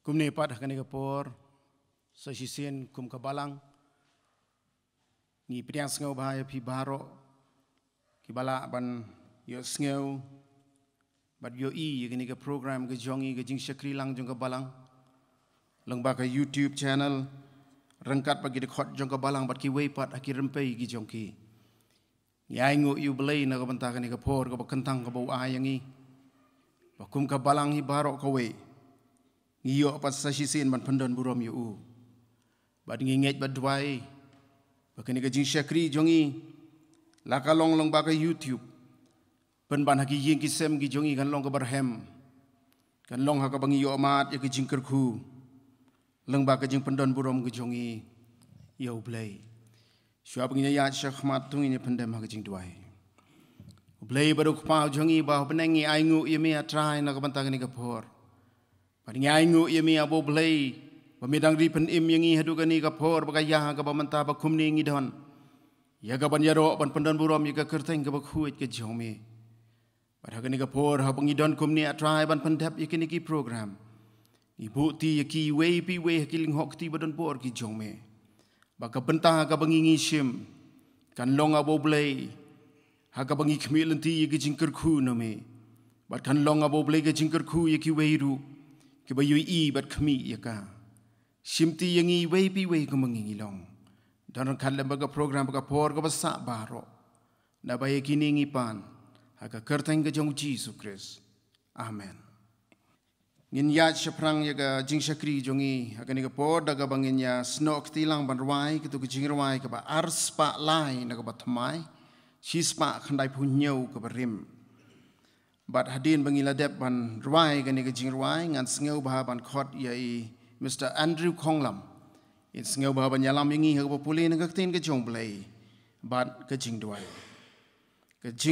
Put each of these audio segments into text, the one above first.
Kum ni pat kani kapor sa sisien kum kabalang ni priang sngau bahaya pi baro ki bala ban yo sngau bat yo kani ka program ka jongi ka jing syakri lang jong kabalang lang ba ka YouTube channel rangkat bagi dekhot jong kabalang bat ki wei pat aki rempai ki jong ki yai ngu yu belai na ka banta kani kapor ka kentang ka bau ayangi ba kum kabalang hi baro ka wei ngiyo pat sa sisien ban pendon burom yu bad nginget bad duai bakani ka jing syakri jongi laka long long ba ka YouTube pen ban haki ying kisem gi jongi kan long ka barhem kan long ha ka bangi yo amat ya ka jing kerku lang ba ka jing pendon burom gi jongi yo blai syua bangi ya syekh mat tung ini pendem ha ka jing duai blai baruk pa jongi ba penengi aingu yemi atrai na ka bantang ni ka por Pada ngu yemi abo blai pemidang ripen im yangi hadukani kapor bagaya ka pamanta ba khumni ngi don ya ka ban yaro ban pendan burom ya ka kerteng ka bakhuit ka jomi pada kani kapor ha bangi don khumni atrai ban pendap yakini ki program ibu ti yaki wei pi wei kiling hok ti badon por ki jomi ba ka benta ka bangi ngi sim kan long abo blai ha ka bangi khmil ti yaki jingker khu no me ba kan long abo blai ka jingker khu yaki wei ru Kiba yui bat kami yaka. Simti yangi wei pi wei kumangingi long. Dan kalau baga program baga por ka basa baro. Na baye kini ngi pan. Haka kerteng ka jong Jesus Christ. Amen. Ngin yat syaprang yaga jing syakri jongi. Haka ni ka por daga bangin ya snok tilang ban ruai. Kitu ka jing ruai ka ba ars pa lai na ka ba thamai. Sis pa khandai punyau ka ba rim. Bat hadin bangila dep ban ruai gani ka jing ruai ngan sngeu bah ban khot yai Mr. Andrew Konglam in sngeu bah ban yalam yangi ha puli na ka tin ka jong blai bat ka jing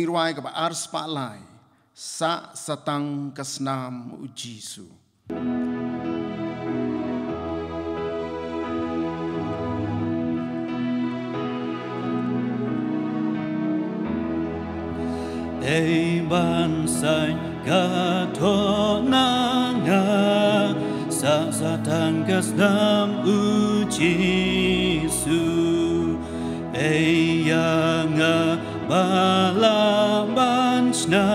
ruai ka ba ar spa lai sa satang kasnam ujisu Ei bansai katonanga sa satangkas nam ujisu ei yanga balabansna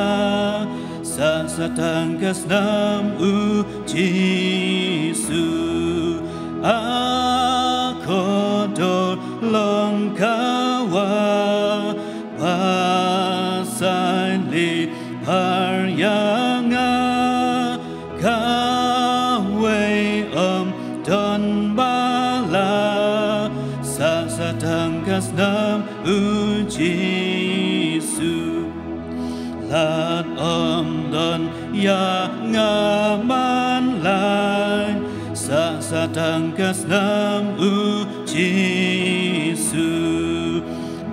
sa satangkas nam ujisu ako dolong kawa Pasali paryanga kawe don bala sa satangkas nam ujisu lat don ya ngaman lai sa satangkas nam ujisu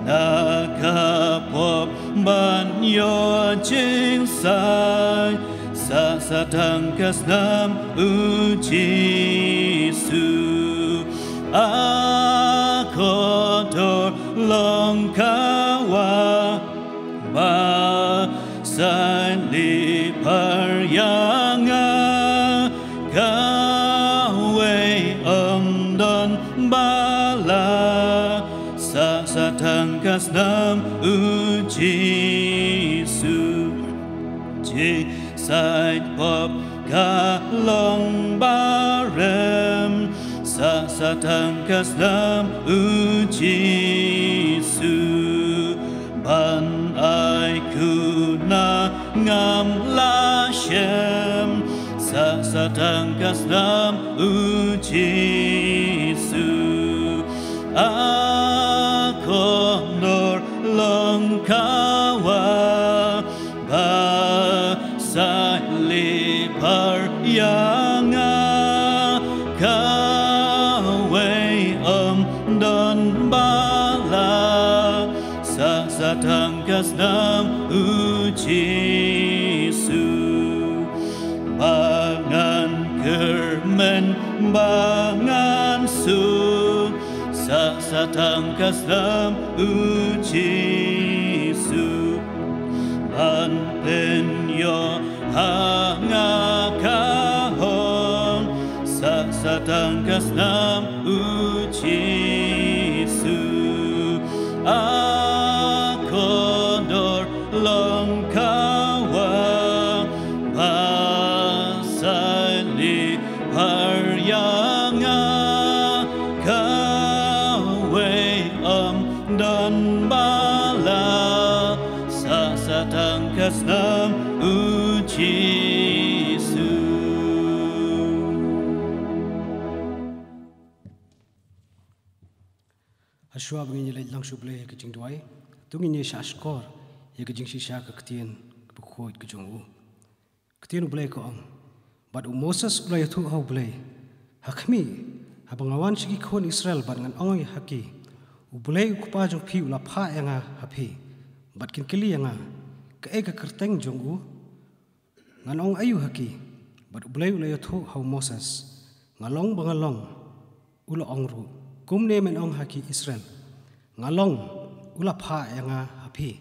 Nakapop ban yo jing sai sa satangkas nam ujisu ako dolong kawa ba sali paryanga kawe don bala sa satangkas nam ujisu ji side pop kalong barem sa satangkas nam ujisu ban ai kuna ngam lashem sa satangkas nam ujisu Ako nor long kawa ba sali paryanga kawe don bala sa satangkas nam ujisu bangan kermen bangan su sa satangkas nam ujisu ban penyo hanga kahong long kawa pasali haryanga kawe dan bala sasatang kasnam ujisu. Ashwa bangin yelay lang shuble ya kajing duay, tungin ye shashkor ya kajing shisha ka katiyan bukhod kajong u. Katiyan ublay ko ang, bad Moses ulay tu hau blay, hakmi habangawan shiki kon Israel bad ngan ongoy haki, ublay ukupa jong pi ulapa ya nga hapi, bad kinkili ya nga, kae ka kerteng jong u, ngan ong ayu haki, bad ublay tu hau Moses, ngalong bangalong ula ongru. Kumne men ong haki Israel ngalong ula pha yanga hapi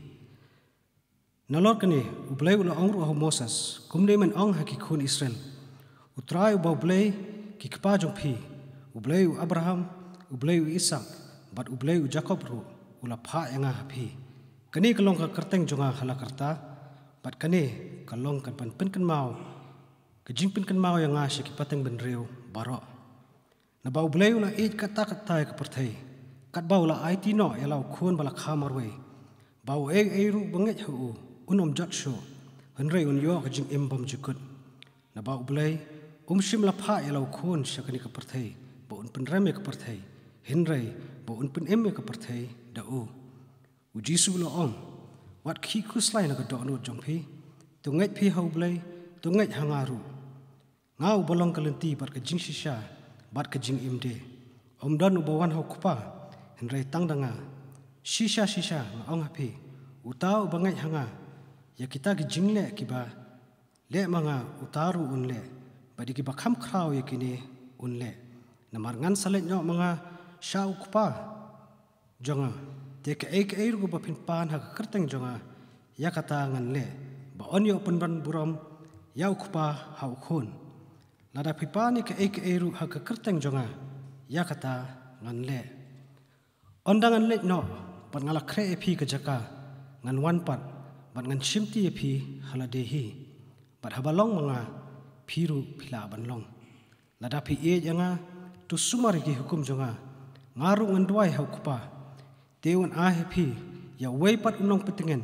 nalor kane ublay ula ongru ho Moses kumne men ong haki khun Israel utrai uba ublay ki kpa jong phi ublay Abraham ublay Isaac bat ublay Jacob ru ula pha yanga hapi kane kalong ka kerteng jonga hala karta bat kane kalong kan pen kan mau ke jingpin kan mau yanga shi ki pateng ben reu baro na bau blay ula eat kata ka perthai kat bau la IT no yalau khun bala khamarwe bau ru banget hu unom jot sho henrei un yo ka jing embam jukut na bau blay shim la pha yalau khun shakani ka perthai bau un pen rame ka perthai henrei bau un pen emme ka perthai da u jisu lo om wat khi kuslai na ka do no jongphi tungai phi hau blay tungai hangaru ngau bolong kalenti par ka jing shisha bat ka jing imde dan ubawan hau kupa henrei tangdanga shisha nga ong hapi utau bangai hanga ya kita ki jingle kiba le manga utaru unle badi kiba kham khrau ya kini unle namar ngan salet nyo mga shau kupa jonga te ka ek ru ba pin pan ha kerteng jonga ya kata ngan le ba onyo penban buram ya kupa hau khun nada pipani ke ek eru ha ka kerteng jonga ya kata ngan le ondangan le no pat ngala kre epi ka jaka ngan wan pat bat ngan shimti epi haladehi pat habalong mga phiru phila banlong nada pi e janga tu sumari ki hukum jonga ngaru ngan duai hau kupa teun a hepi ya wei pat unong petingen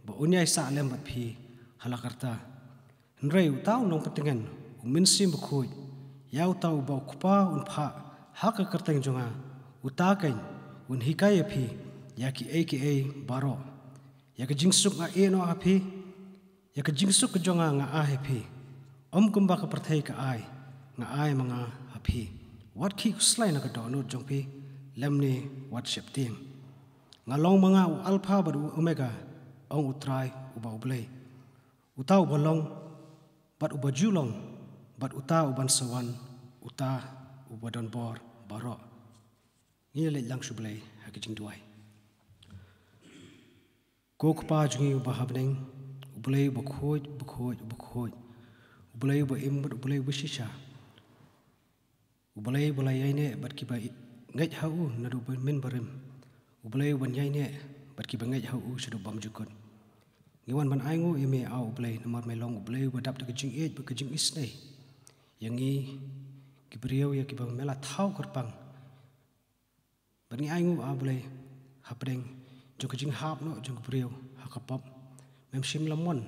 ba unyai sa lem bat phi halakarta nrei utau nong petingen minsim bukhoi yau tau bau kupa un pha haka kerteng jonga utakai un hikai phi yaki aka baro yak jingsuk nga eno api yak jingsuk jonga nga a phi kumba ka perthai ka ai nga ai manga api wat ki slai na ka do no jongpi lemni wat shepting nga long manga alpha baru omega ong utrai uba ublei utau bolong bat ubajulong bat uta uban sawan uta ubadon bor baro ngile lang shublay hakijing duai kokpa jungi ubahabneng ublay bukhoj ublay ba imbat ublay bushisha ublay balay ne bat kiba ngaj hau nadu min barim ublay ban ne bat kiba ngaj hau shudu bam jukun ngiwan ban aingo ime au ublay namar melong ublay badap de kijing ej ba kijing isnei yangi kibriau ya kibang mela thau kerpang bani aingu ablay hapdeng jong kijing hap no jong kibriau hakapop mem shim lamon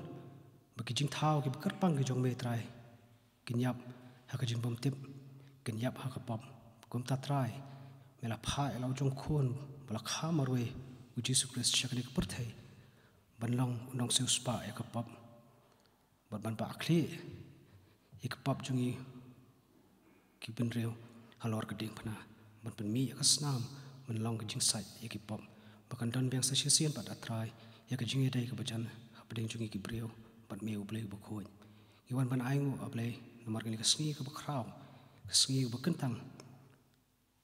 bakijing thau ki kerpang ki jong metrai kinyap hakajing bom tip kinyap hakapop kum tatrai mela pha elo jong khun bala kha marwe uji sukres shakni perthai banlong unong se spa ya kapop ban pa akhli ikpap jungi kipen reu halor keding pana ban pen mi ya kasnam menlong ke jing site ikipap bakan dan biang sa sisian pat atrai ya ke jingi dai ke bajan hapding jungi ki breu pat me ublei bukhoi iwan ban aingu ablei nomor kali kesngi ke bakrau kesngi bakentang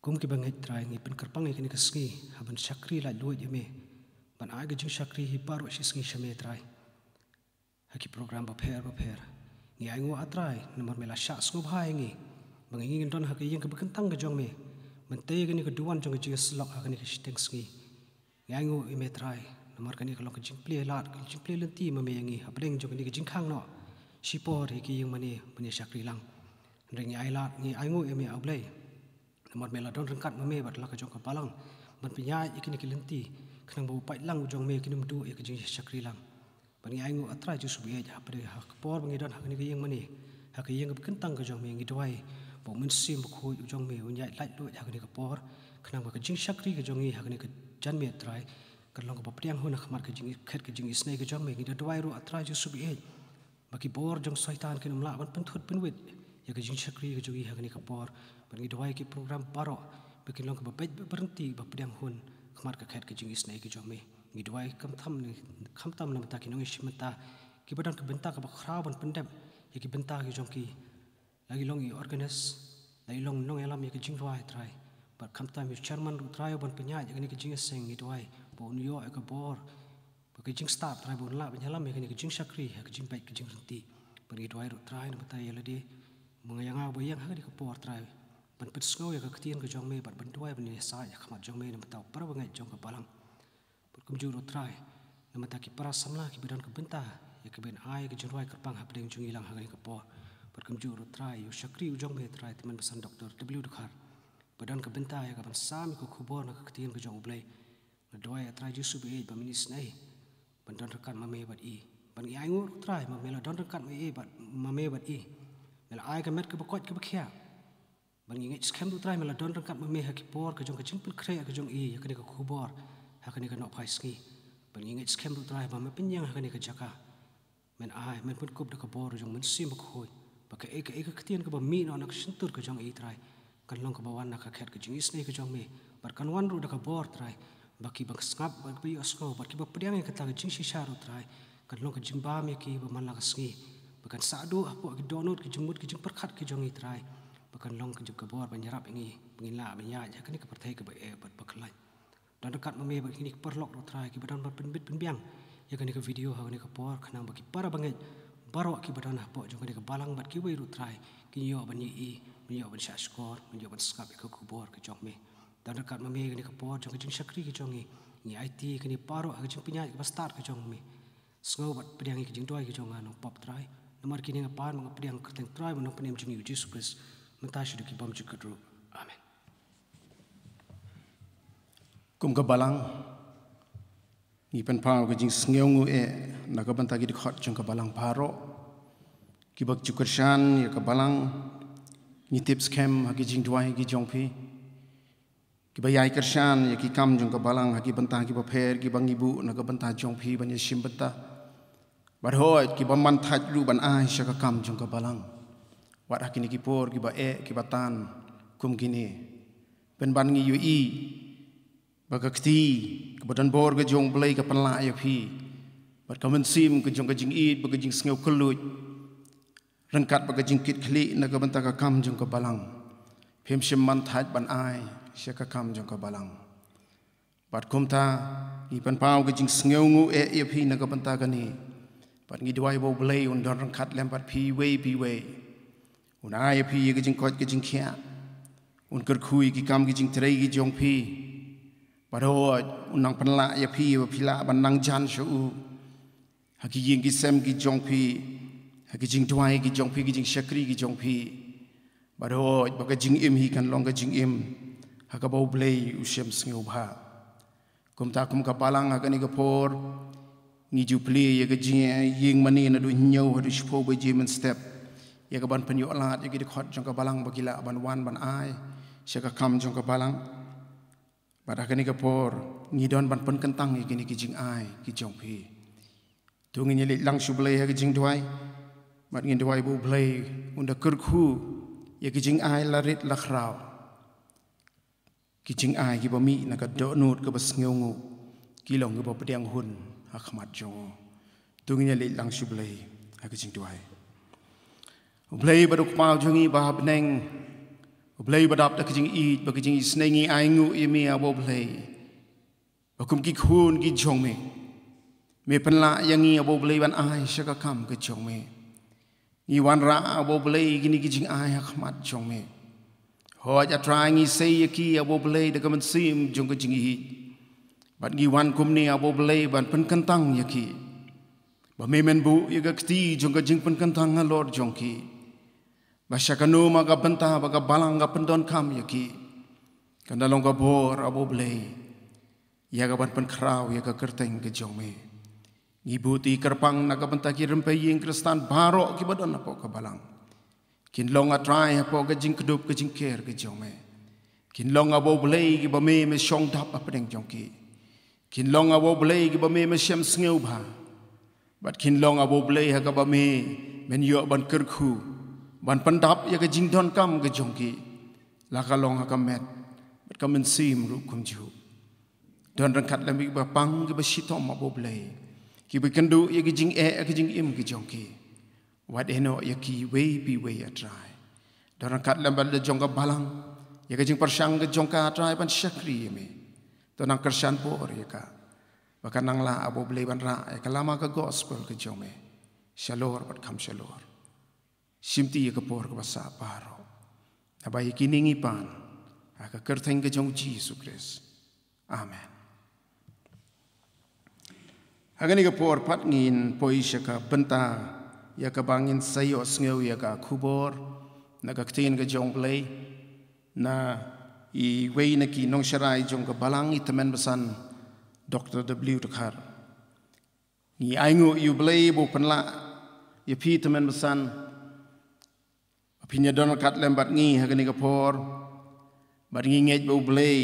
kum ki bangai trai ngi pen kerpang ngi kesngi haban syakri la duit yeme ban ai ke jing syakri hi paru sisngi shame trai haki program baper ngi aingu atrai nomor mela syak sngub hai ngi bangi don haki yang ke bakentang ke jong me mentei ke ni ke duan jong ke slok haki ni ke steng sngi ngi aingu ime trai namar kani kalau kejing play lat kejing play lenti memeyangi apaleng jong ni kejing khang no sipor hiki yang mani syakri lang ring ai lat ni ai ngu emi ablai namar mela don rengkat meme bat la kejong kapalang man pinya ikini kilenti kenang bau pai lang jong me kini mdu e kejing syakri lang bani ai ngu atra ju subi ja apre hak por bangi don hak ni yang mani hak yang kentang kejong me ngi dwai bo mun sim khu jong me unyai lait lu hak ni kapor kenang ba kejing syakri kejong i hak ni jan me trai kalau kau berperang huna kemar kejing ket kejing isnai kejong me kita dua ru atra ju subi e bagi bor jong syaitan kena melak ban pentut penwit ya kejing syakri kejong i hagani kapor bagi dua ki program paro bagi long kau berhenti berperang hun kemar ket kejing isnai kejong me ni dua kam tam nam ta ki nong ishmenta ki badan ke bentak ke bakrau ban pendem ya ki bentak kejong ki lagi long i organize lagi long nong elam ya kejing dua try but kam tam chairman try ban penya ya kejing seng ni dua bon yo ek bor kejing start try bon la banyalam ya kejing syakri kejing baik kejing renti pergi dua ru try na batai ya ladi mengayang bayang ha di kapor try ban pet sngau ya ketien kejong me bat ban dua ban sa ya khamat jong me na batau par bangai jong kapalang per kumju ru try na mata ki para samla ki bidan ke bentah ya ke ben ai ke jurwai kerpang ha pedeng jung ilang ha di kapor per kumju ru try yo syakri jong me try teman pesan doktor W Dukhar badan ke bentah ya kapan sami ku khubor na ketien kejong ublai doa ya try jusu be ba minis nai bandon rekat mame bat i ban i ai ngur try mame la don rekat me bat mame bat i mela ai ka met ke bakot ke bakhia ban i ngej scam tu try mela don rekat mame ha ki por ke jong ke jingpul kre ke jong i ha ke ka khubor ha ke ka no phai ski ban i ngej scam tu try ba me pinyang ha ke ka jaka men ai men pun kup de ka bor jong men sim khoi ba ke ketien ke ba mi no nak sentur ke jong i try kan long ke bawan nak ka khet ke jing isnai ke jong me bar kan wan ru de ka bor try baki bang skap baki asko baki bapediang yang kata jing shisharu try kan long ke jimba me ki ba man la kasngi bakan sadu apo ki donut ki jumut ki jing perkhat ki jongi try bakan long ke jib ke bor banyarap ingi pengila banya ja kan ke pertai ke ba e bat baklai dan dekat mame baki ni perlok ro try ki badan penbit penbiang ya kan ke video ha ni ke por kanang baki para bangai baro ki badan apo jong ke balang bat ki wei ro try ki yo ban yi yo ban shashkor yo ban skap ke kubor ke jong me dan dekat mame ni kapor jong kejing syakri ke jongi ni IT kini paro kejing pinya ke start ke jong me sngau bat pediang kejing doi ke jong anu pop try nomor kini ngapan meng pediang kerteng try menong penem jing Jesus Christ mentashu de ki bom jukadru amen kum ka balang ni pen pau kejing sngeungu e na ka bantagi de khot jong ka balang paro ki bak jukarshan ya ka balang ni tips kem ha kejing doi ki jong pi ki bayai kershan ya ki kam jong ka balang ha ki bantah ki bapher ki bang ibu na ka bantah jong phi ban yashim bantah bar hoy ki baman thaj lu ban ai sha ka kam jong ka balang wat hakini ki por ki ba e ki batan kum kini ben ban ngi yu i ba ka kti ka badan bor ka jong blai ka panla ya phi bat ka men sim ka jong ka jing i ba ka jing sngew kluj rengkat ba ka jing kit khli na ka bantah ka kam jong ka balang phim shim man thaj ban ai syaka kam jong ka balang bat kumta ni pan pau ke jing sngew ngu e phi na ka banta ka ni pat ngi dwai bo blai un don rang khat lem pat phi we un ai phi ke jing kot ke jing khia un kar khui ki kam ki jing trei ki jong phi pat ho un nang pan la ya phi ba phila ban nang jan shu ha ki ying ki sem ki jong phi ha ki jing dwai ki jong phi ki jing syakri ki jong phi pat ho ba ka jing im hi kan long ka jing im hakabau blai usyam sngew bha kumta kum ka palang hakani ka por ni ju play ya ka jing ying mani na du nyau ha du shpo ba jimen step ya ka ban panyo lat ya ki khot jong ka balang bagila ban wan ban ai syaka kam jong ka balang pada hakani ka por ni don ban pen kentang ya ki jing ai ki jong phi tu ngi le lang shu blai ha ki jing dwai mat ngi dwai bu blai unda kur khu ya ki jing ai la rit la khrau ki jing ai ki ba mi na ka do nut ka bas ngeu ngu ki long ka ba pediang hun ha khmat jong tu ngi le lang shu blai ha ki jing dwai blai ba duk pau jongi ba bneng blai ba dap ta ki jing i ba ki jing snengi ai ngu i mi a bo blai ba kum ki khun ki jong me pen la yang i a bo blai ban ai sha ka kam ka jong me ni wan ra a bo blai ki ni ki jing ai ha khmat jong me ho ja trying i say ki a bo blai de ka man sim jong ka jing i Bat giwan kumni abo belai ban penkentang yaki. Ba memen bu yaga kti jongka jing penkentang ngalor jongki. Ba syakanu maga benta baga balang ga pendon kam yaki. Kanda longga bor abo belai. Yaga ban penkrau yaga kerteng ke jongme. Ngibuti kerpang naga benta ki rempeying kristan barok ki badon apo ke balang. Kin long atrai apo ke jing kedup ke jing ker ke jongme. Kin long abo belai ki ba me syong dap apa deng jongki. Kin long abo belai ki ba me syam sngeu ba. Bat kin long abo belai ha ka ba me men yo ban kerku. Ban pendap ya ke jing don kam ke jongki. La ka long ha ka met. Bat ka men sim ru kum ju. Don rangkat lam ki ba pang ki ba sitom abo belai. Ki ba kendu ya ke jing ke jing im ke jongki. Wat eno ya ki we bi we atrai. Don rangkat lam ba le jongka balang. Ya ke jing persang ke jongka atrai ban syakri me. Tonang kersan por ya ka. Bahkan nang la abo belai ban ra ya ka lama ka gospel ke jome. Shalor bat kam shalor. Simti ya ka por ka basa paro. Abai kiningi pan. Aka kerteng ke jong Jesus Christ. Amen. Hagani ka por pat ngin poi sya ka benta ya ka bangin sayo sngeu ya ka kubor na ka ktin ke jong belai na I wei na ki nong syarai jong ke balang I temen besan Dr. W. Dekhar. Ni aingu yu belai bo penla ya pi temen besan apinya Donald kat lembat ngi hagani ka por bat ngi ngej bo belai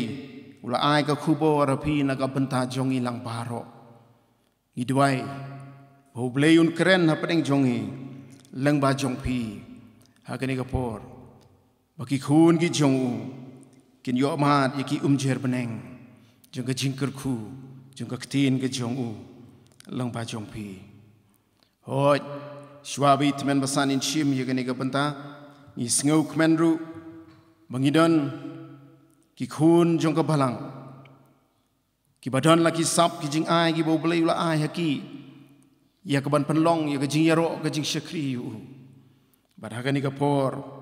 ula ai ka kubo rapi na ka benta jong I lang baro. Ni duai bo belai un keren ha pedeng jong I lang ba jong pi hagani ka por baki khun ki jong u kin yo mat yaki jer beneng jong ka jingker ku jong ka ktin ke jong u lang ba jong pi hoj shwabi temen basan in shim yagani ka benta ni sngeu kmenru bangidon ki khun jong ka balang ki badon laki sap ki jing ai ki bo belai la ai haki ya ka ban penlong ya ka jing yaro ka jing syakri u badhagani ka por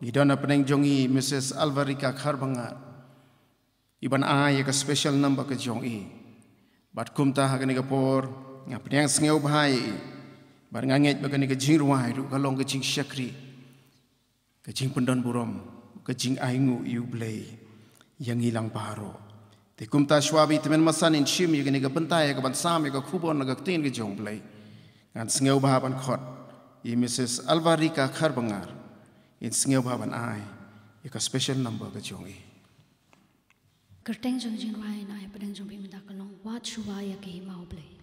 Idana peneng jongi Mrs. Alvarika Kharbangar. Iban ai ka special number ke jongi. Bat kumta hagani ka por nga peneng sngeu bahai. Bar nganget bagani ka jing ruai ru ka long ka jing syakri. Ka jing pendon burom ka jing aingu yu blai yang hilang paro. Te kumta shwabi temen masan in shim yagani ka bentai ka ban sam ka khubon ka tin ka jong blai. Ngan sngeu bahaban khot. I Mrs. Alvarika Kharbangar. In sngeu baban ai ika special number ka jongi kerteng jong jing wai na pedang jong pi minta kalong wat shuwa ya ke mau blai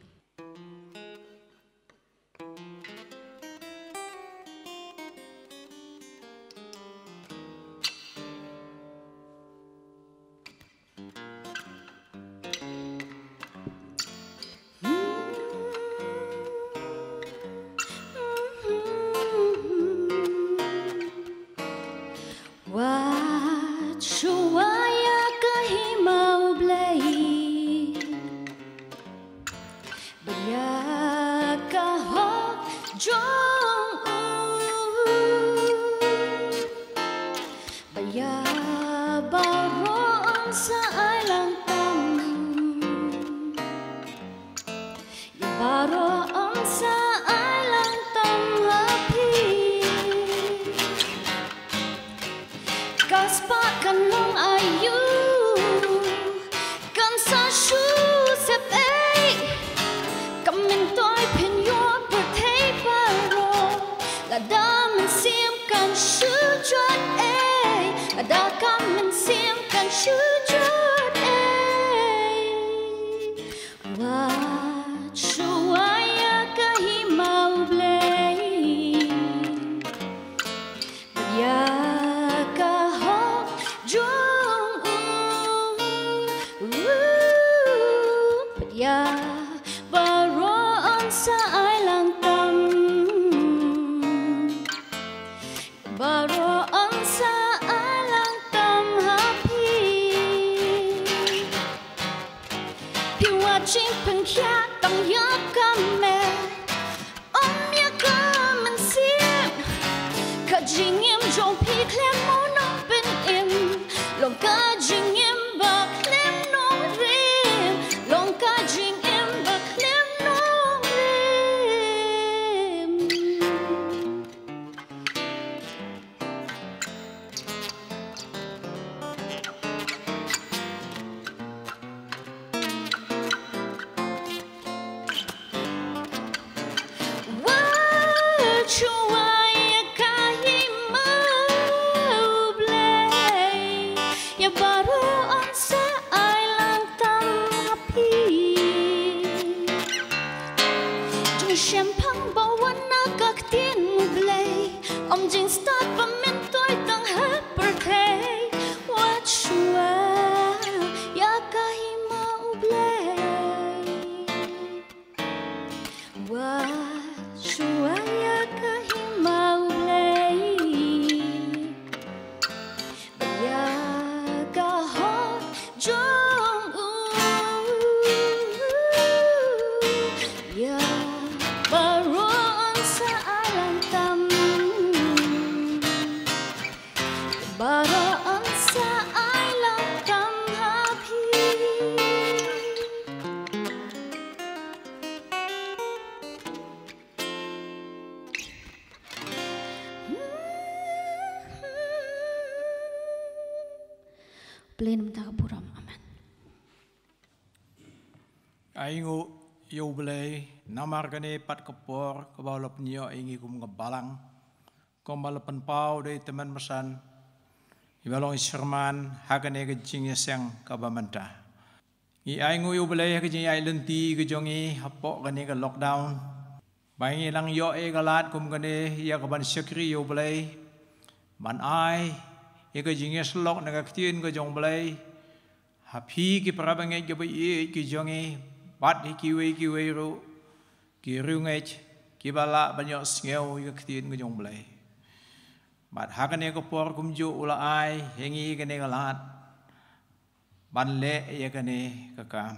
Come in toy pin your potato shuaya kahima ublay ya baru onsa ay lang tam happy jung champagne bawan nagaktin ublay om jing start pamintoy tang birthday what shuaya kahima ublay Shuaya kahima ublay ya kahot jong ya baron sa alam tam baron sa alam tam happy Plain mtakaburam, amen. Aingu yublay namar gane pat kapor kabalap niyo ingi kum ngabalang kombalapan pau de teman masan ibalong isherman hagane gajing yasang kabamanta I aingu yublay gajing ay lenti gajongi hapok gane ga lockdown baingi lang yo e galat kum gane ya kaban syakri yublay man ai Ika jinges lok nagaktiin ka jong balay. Hapi ki parabangay ka ba ki jongi. Bat kiwe ro. Ki rungay. Ki bala banyo singaw ikaktiin ka jong balay. Bat hakan ka por kumjo ula ay. Hengi ka ka lahat. Banle ya ka kakam.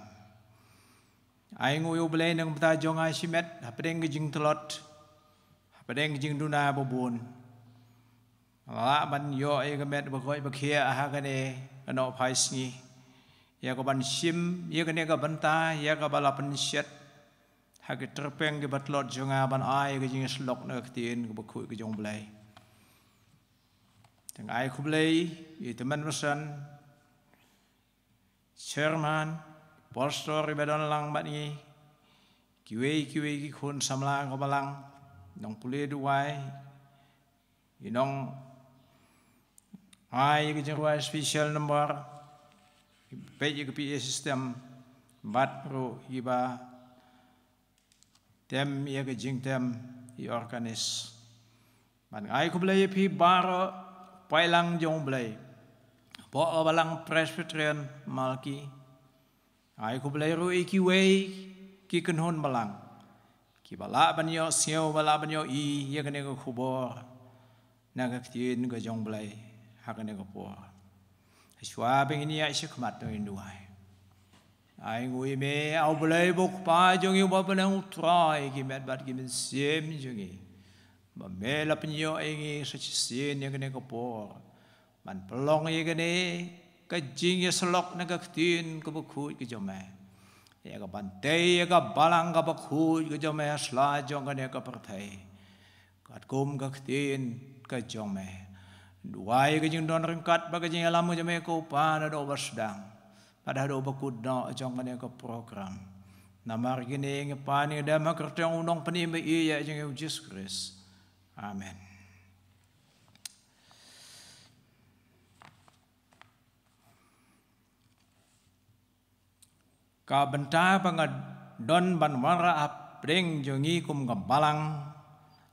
Ay nguyo balay nang bata jong ay simet. Hapadeng ka jing telot. Hapadeng ka jing duna bubun. La ban yo e gamet bakoi bakhia aha kane kano phaisngi ya ka ban sim ya kane ka banta ya ka bala pensiat ha ke terpeng ke batlot jonga ban ai ke jing slok na ktin ke bakhui ke jong blai tang ai khublai i teman masan chairman pastor ibadon lang bani kiwe ki khun samla ka balang nong pule duai inong ai ke jengwa special number page ke PA system bat ro iba tem ya ke jing tem I organis ban ai ko blai pi bar pailang jong blai po balang presbyterian malki ai ko blai ro ki wei ki kenhon balang ki bala ban yo siau bala ban yo I ya ke ne ko khubor nagaktiin ka jong blai hakane ka po shwa beng ni ai shikmat no induai ai ngui me au blai bok pa jong yu ba panang try ki met bat ki men sem jongi ba me la pinyo ai such sin ya kane ka po man pelong ye kane ka jing ya slok nagaktiin ka bukhu ki jome ya ka bante ya ka balang ka bukhu ki jome sla jong kane ka parthai kat kum gaktiin ka jome duai ka jing don rengkat ba ka jing alam mo jome ko pa na do basdang pada do bakud no jong kane ka program namar gini ngepani da makertong unong panime iya jing Jesus Christ amen ka benta pangad don banwara apring jongi kum gambalang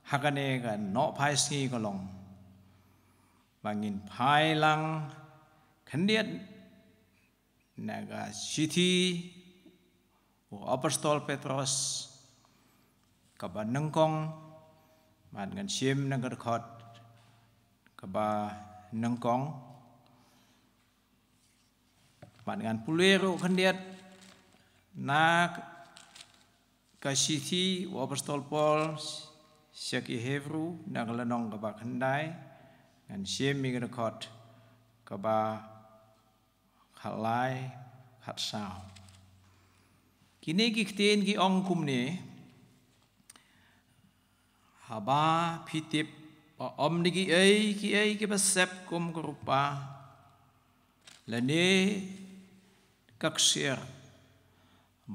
hakane ka no phaisngi kolong bangin phailang khandiat naga city o apostol Petros kaba nangkong man ngan sim nagar khot kaba nangkong man ngan pulero khandiat na ka city o apostol Paul Syaki Hebrew nagalanong kaba khandai ngan sim migar khot kaba khalai khat sao kini kiktin ki ong kumne haba pitip om niki ai ki basep kum rupa lane kaksir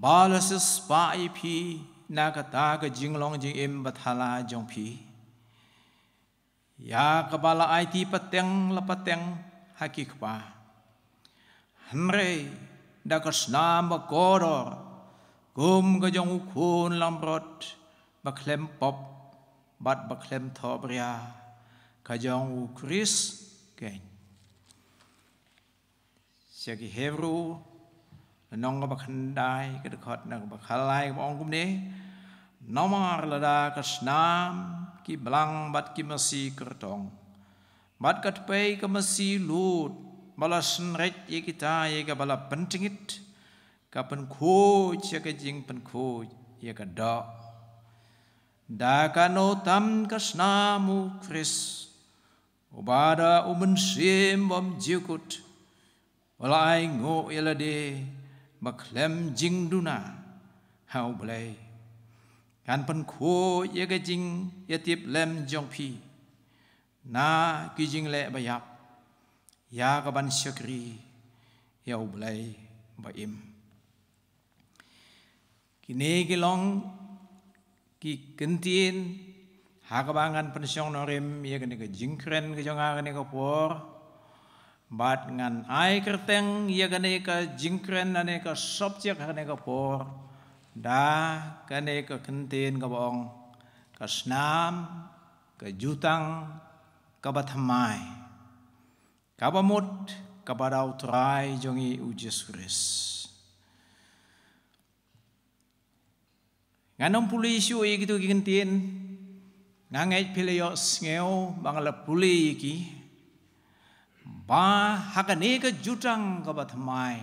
balas spa ip nakata ka jinglong jing im bathala jong pi Ya kabala IT pateng lapateng hakikpa. Henry dakas nama kodor. Gum gajong ukun lambrot. Baklem pop. Bat baklem tobria. Kajong ukris gain. Siagi Hebrew. Nong bakhandai kedekat nang bakhalai bong kumne. Nomar lada kasnam ki belang bat ki masi kertong. Bat kat pay ke masi lut. Balas nret ye kita ye ka bala pentingit. Ka penkuj ye ka jing penkuj ye ka da. Da ka no tam kasnamu Kris. Ubada umensim bom jikut. Walai ngo yelade. Baklem jing duna. Hau belai. Kan pen ko ye ga jing ye tip lem jong pi. Na ki jing le bayap. Ya ka ban syakri. Ya belai baim. Kini kilong ki kentin. Ha ka bangan pensyong norim ye ga ne ka jing kren ka jong ga ne ka por. Bat ngan ai kerteng ia kane ka jingkren ane ka subjek kane ka por da kane ka kentin ka bong ka snam ka jutang ka bathamai ka bamut ka badau trai jongi u Jesus nganom puli isu gitu kentin ngangai piliyo ngeo bangala puli iki ba hakane ka jutang ka bathamai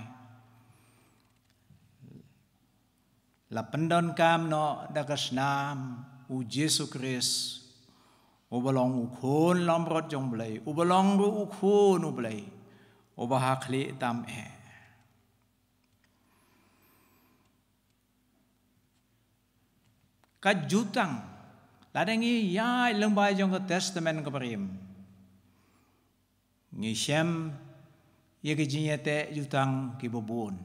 la pendon kam no dakasnam u Jesu Kris ubalong ukun lamrot jong blai ubalong ru ukun ublai ubahakli tam ka jutang ladangi ya lembai jong ka testament ka parim Ngisem ye ke jinyate jutang ki bobon.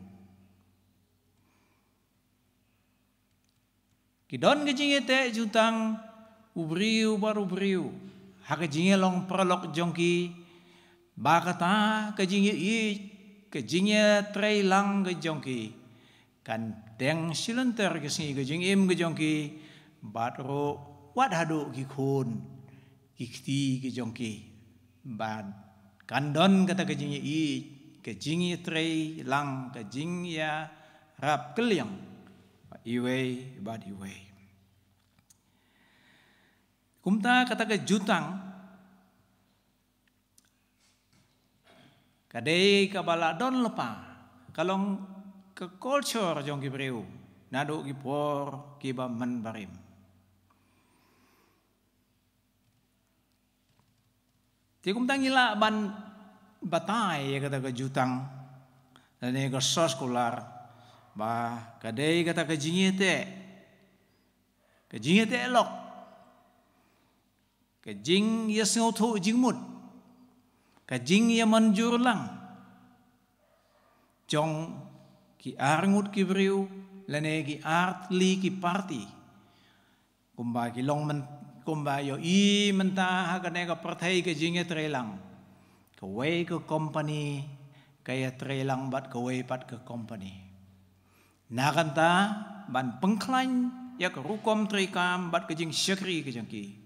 Kidon ke jinyate jutang ubriu baru ubriu. Hak jinyelong prolog jongki bakata ke jinye i ke jinye trailang ke jongki kan deng silenter ke singi ke jingim ke jongki batro wat hadu ki kun kikti ke jongki bad Kandon kata kejingnya i, kejingnya trei lang, kejingnya rap keliang, iwei bad iwei. Kumta kata kejutang, kadai kabala don lepa, kalong ke culture jong kibreu, nado kipor kiba menbarim. Tikum tangila ban batai ya kata ke jutang dan ya ke sekolah ba kadai kata ke jingete elok ke jing ya sengotu jingmut ke jing ya manjur lang jong ki arngut ki briu lane ki art li ki party kumba ki long men kumba yo i mentah kane ka partai ke jinge trelang ke way ke company kaya trelang bat ke way pat ke company nakanta ban pengklain ya ke rukom trikam bat ke jing syakri ke jangki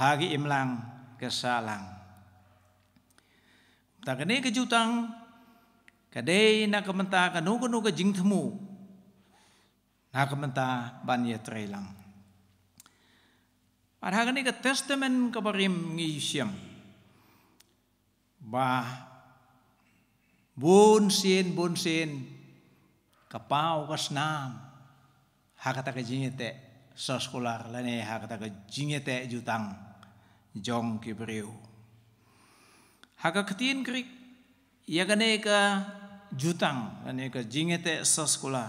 hagi imlang ke salang tak kene ke jutang kadai nak mentah kanu ke jing temu nak mentah ban ya trelang Padahal ini ke testament keparim ngisiem. Bah bunsin kapau kasnam. Hakata ke jingete sekolah lane hakata ke jingete jutang jong kibriu. Haka ketin krik ya kane ke jutang lane ke jingete sekolah.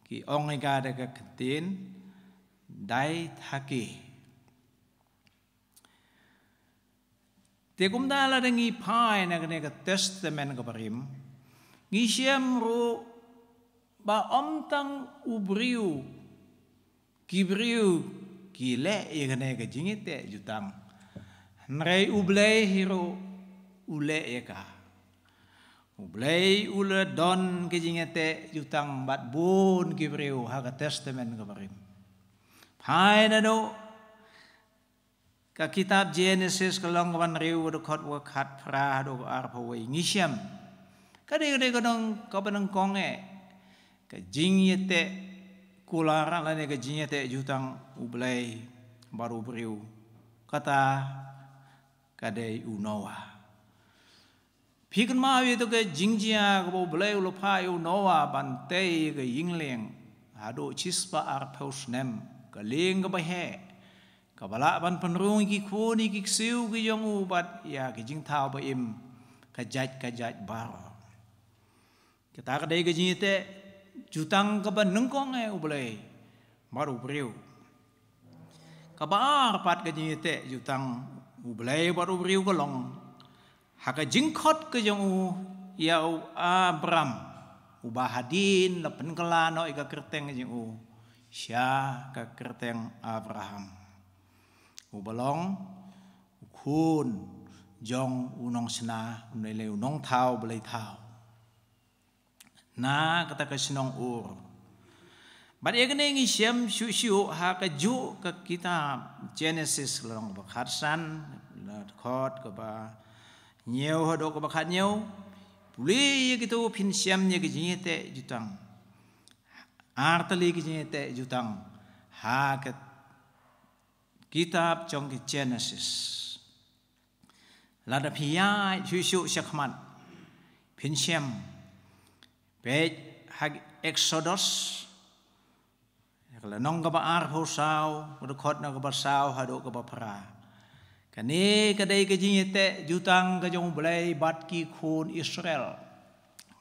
Ki ong ika de ke ketin dai haki. Tekum dala dengi pai na kene ke testament ke parim. Ngisiem ru ba omtang kibriu kile ye kene ke jingite jutang. Nrei ublei hiro ule eka. Ublei ule don kejingete jutang bat bun kibriu haga testament kabarim. Pai nado ka kitab Genesis kalong kaban riu do kot wakat pra do arpawai ngisiam. Kadai kadang kabanang konge ka jingete kulara lane ka jingete jutang ublei baru briu kata kadai unowa. Pikan mawi to ke jingjia ko ublei ulopai unowa bantei ke yingleng hado chispa arpausnem ka ling ka bahe kabala ban penrung ki khoni ki siu ki yong ubat ya ki jing thao ba im kajat bar. Kita kadai ke jingete jutang ka ban nengkong ublei baru briu. Kabar pat ke jingete jutang ublei baru briu kolong. Haka jingkot ke jong ya Abram ubahadin lapen kelano ika kerteng jong sya ka kerteng Abraham. Ubalong ukun jong unong sena unele unong thau belai thau. Na kata ke senong ur. But ya kene ngi siam syu haka ju ke kita Genesis long bakharsan la khot ke ba nhiều hado ko bakhat nhiều puli gitu pin siam nya gijete jutang artali gijete jutang ha ke kitab trong ke Genesis la da pia syu shakman pin siam page hag Exodus la nong ka ba ar ho sao ko khot na ka ba sao hado ka ba pra kani kadai ke jingete jutang ka jong belai bat ki khun Israel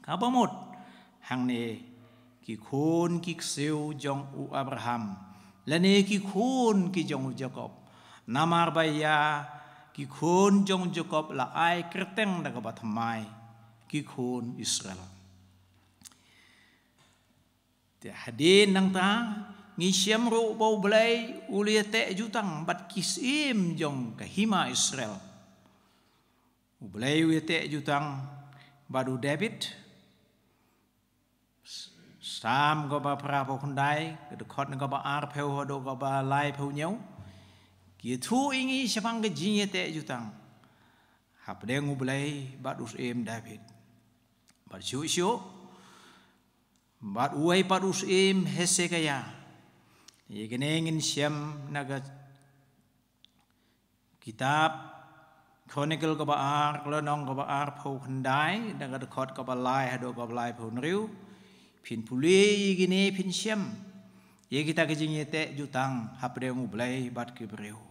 kabamut hang ne ki khun ki kseu jong u Abraham lane ki khun ki jong Jacob namar baya ki khun jong Jacob la ai kerteng da ka ba thamai ki khun Israel te hadin nang ta ngi siam ro bau belai uliate jutang bat kisim jong kahima Israel ubelai uliate jutang baru David sam go ba pra po kundai ke khot go ba ar pheu ho go ba lai pheu nyau ki thu ingi sapang ke jingete jutang hap deng ubelai bat usim David bat syu bat uai bat usim Hezekiah Ikenengin siam naga kitab Chronicle ka baar kolonong ka baar phau khandai naga khot ka balai hado ka balai phau nriu phin puli igine phin siam ye kita ke jingete jutang hapre mu blai bat ke breu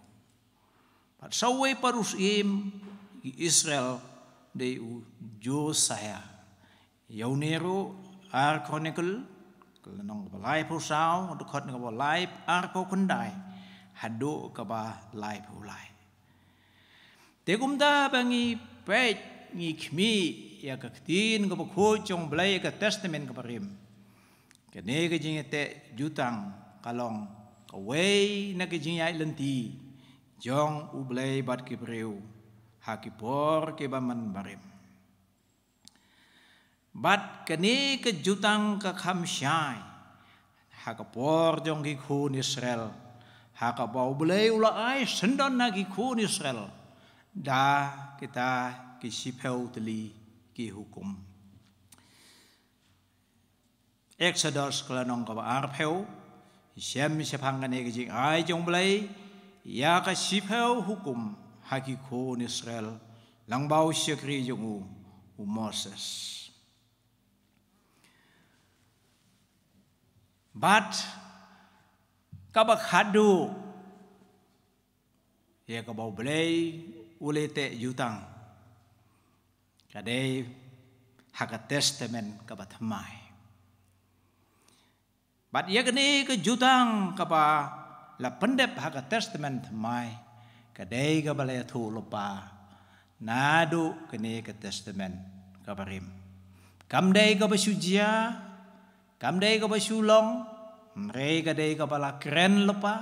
bat sawai parus im Israel de Josiah yaunero ar Chronicle nong balai phau sao do khot ng balai ar phau khandai hado ka ba lai phau lai te kumda bangi pet ngi khmi ya ka tin ka kho chong balai ka testament ka parim ke ne ka jingete jutang kalong ka wei na ka jingai lenti jong u balai bat ki breu ha ki por ke ba man barim bat kani ke jutang ka kham shai ha ka por jong ki khun Israel ha ka bau blei ula ai sendon na ki khun Israel da kita ki sipeu teli ki hukum Exodus klanong ka ar pheu siam sepang kani ki jing ai jong blei ya ka sipeu hukum ha ki khun Israel lang bau syakri jong u Moses But kabak hadu ya kabau belai ulete jutang kadai haka testament kabat mai but ya kene ke jutang kaba la pendep haka testament mai kadai kabale thu lopa nadu kene ke testament kabarim kamdai kabasujia kamdai ka basulong rei ka dei ka bala kren lopa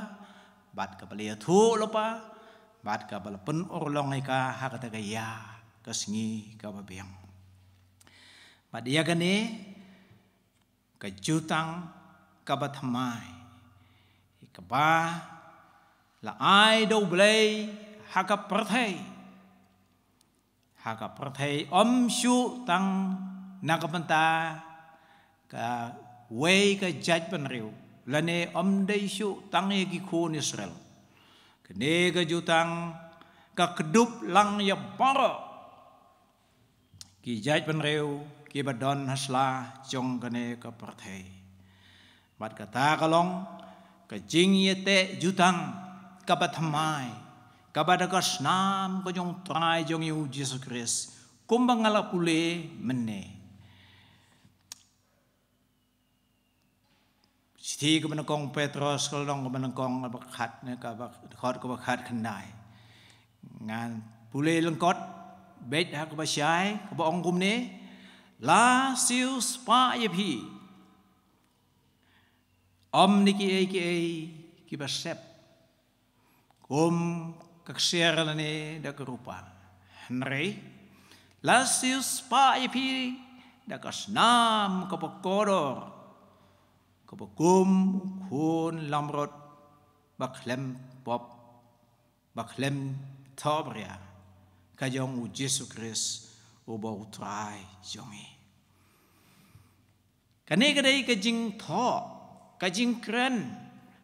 bat ka balia thu lopa bat ka bala pen orlong ika hakata ka ya kasngi ka babiang bat ya gane ka jutang ka bathamai ka ba la ai do blai haka prathai om shu tang nakapanta ka way ka judge panriu lane om dei shu tang ye ki khun Israel kene ka jutang ka kedup lang ya baro ki judge panriu ki badon hasla jong kene ka prathai bat kata kalong ka jing yete jutang ka bathamai ka badakas nam ko jong trai jong yu Jesus Christ kumbangala pule menne Siti ke menengkong Petrus kalau ke menengkong bakat ne ka bakat ke bakat kendai ngan pule lengkot bet ha ke basyai ke baong kum ne la siu spa ye pi om niki ki basep kum kaksier ne da kerupa henry la siu spa ye pi da kasnam ke pekodor Kabakum kun lamrot baklem pop baklem tobria kajong u Jesus Christ uba utrai jongi kane kadai kajing tho kajing kren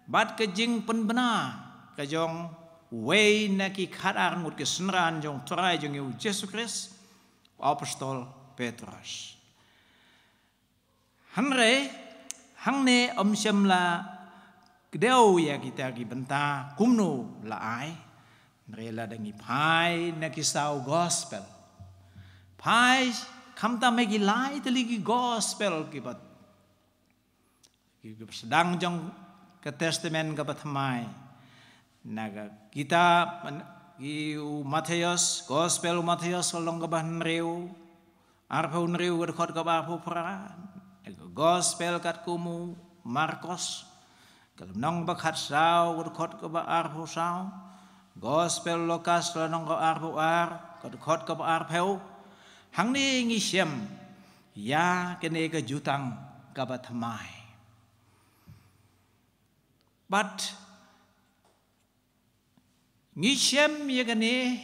bat kajing penbena kajong way naki khatar ngut ke senran jong trai jong u Jesus Christ apostol Petrus hanre hang ne om sem la kdeu ya kita ki benta kumno la ai rela dangi pai na ki sau gospel pai kamta me ki lai teli ki gospel ki bat ki sedang jong ke testament ka batmai naga kita ki Matius gospel Matius long ka ban reu arpau reu ka ka ba pran Gospel kat kumu Marcos kalau nong bakat sao kot ke ba arpo sao Gospel Lukas kalau nong ko arpo kot ke ba arpo hang ni ngisem ya kene ke jutang ka ba thamai but ngisem ya kene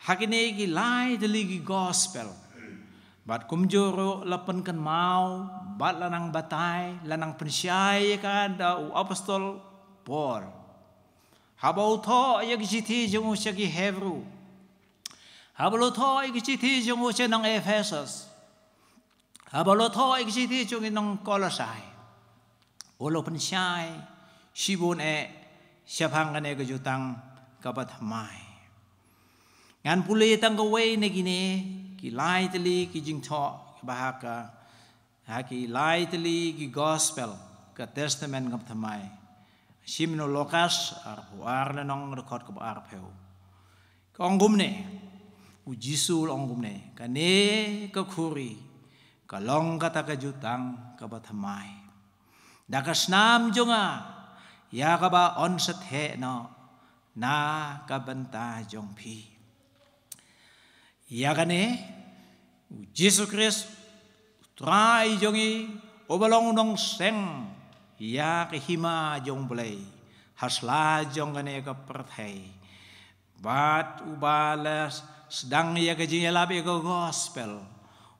hakine ki lai deligi gospel bat kumjoro lapan kan mau bat lanang batai lanang pensyai kan da apostol Paul habau tho ya giti jong usagi Hebrew habau tho ya giti jong usagi nang Ephesus habau tho ya giti jong nang Kolosai ulo pensyai sibun siapang kan ke jutang kabat mai ngan pulih tang kawai ne gini ki lai teli ki jing tho bahaka ha ki lai teli ki gospel ka testament ngam thamai simno lokas ar na nong rekod ka ar pheu kong gumne u jisul ong gumne ka ne ka khuri ka long kata ka jutang ka bathamai dakas nam jonga ya ka ba on sathe no na ka banta jong phi ya kane Jesus Christ trai jongi obalong nong seng ya ke hima jong blai hasla jong kane ka prathai bat ubalas sedang ya ke jingelabe ka gospel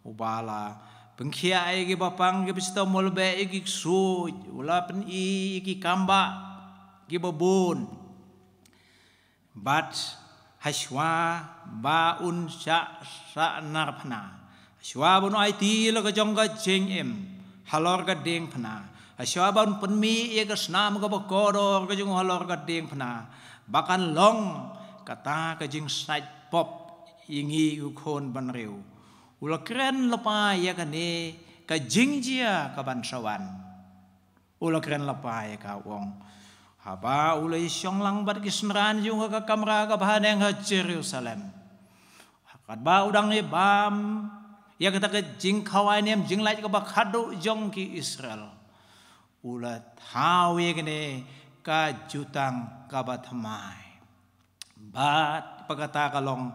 ubala pengkhia ai ke bapang ke pista molbe iki su ula pen iki kamba ke babun bat haswa baun sya narpana haswa bun IT lo ka jong ka jing em halor ka ding phana haswa bun penmi ye ka snam ka bakodor ka jong halor ka ding phana bakan long kata ka jing site pop ingi ukon ban reu ula kren lapa ya ka ne ka jing jia ka ban sawan ula kren lapa ya ka wong haba ulai syong lang bat kisnran jung ka kamera ka bahaneng ha Jerusalem hakat ba udang ye bam ya kata ke jing khawai nem jing lai ka ba khadu jong ki Israel ulat haw ye kene kajutang kabatamay. Bat pagkata kalong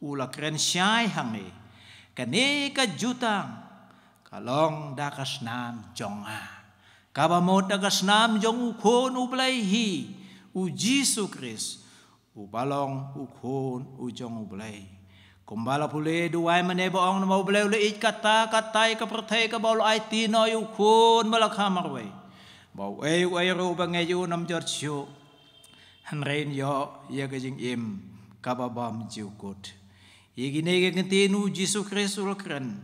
ulakren siya'y hangi. Kani kajutang kalong dakas nam jonga. Kabamot dakas nam jong ukon ublay hi. U Jisu Kris. Ubalong ukon ujong ublay. Kumbala puli duway maneboong na maublay ulit katay kapertay kabawlo ay tinoy ukon malakamarway. Baway rubang ngayon ng George Hanrain yo yagajing im kababam jiukot. Iginigig ng tinu Jisu Kris ulakran.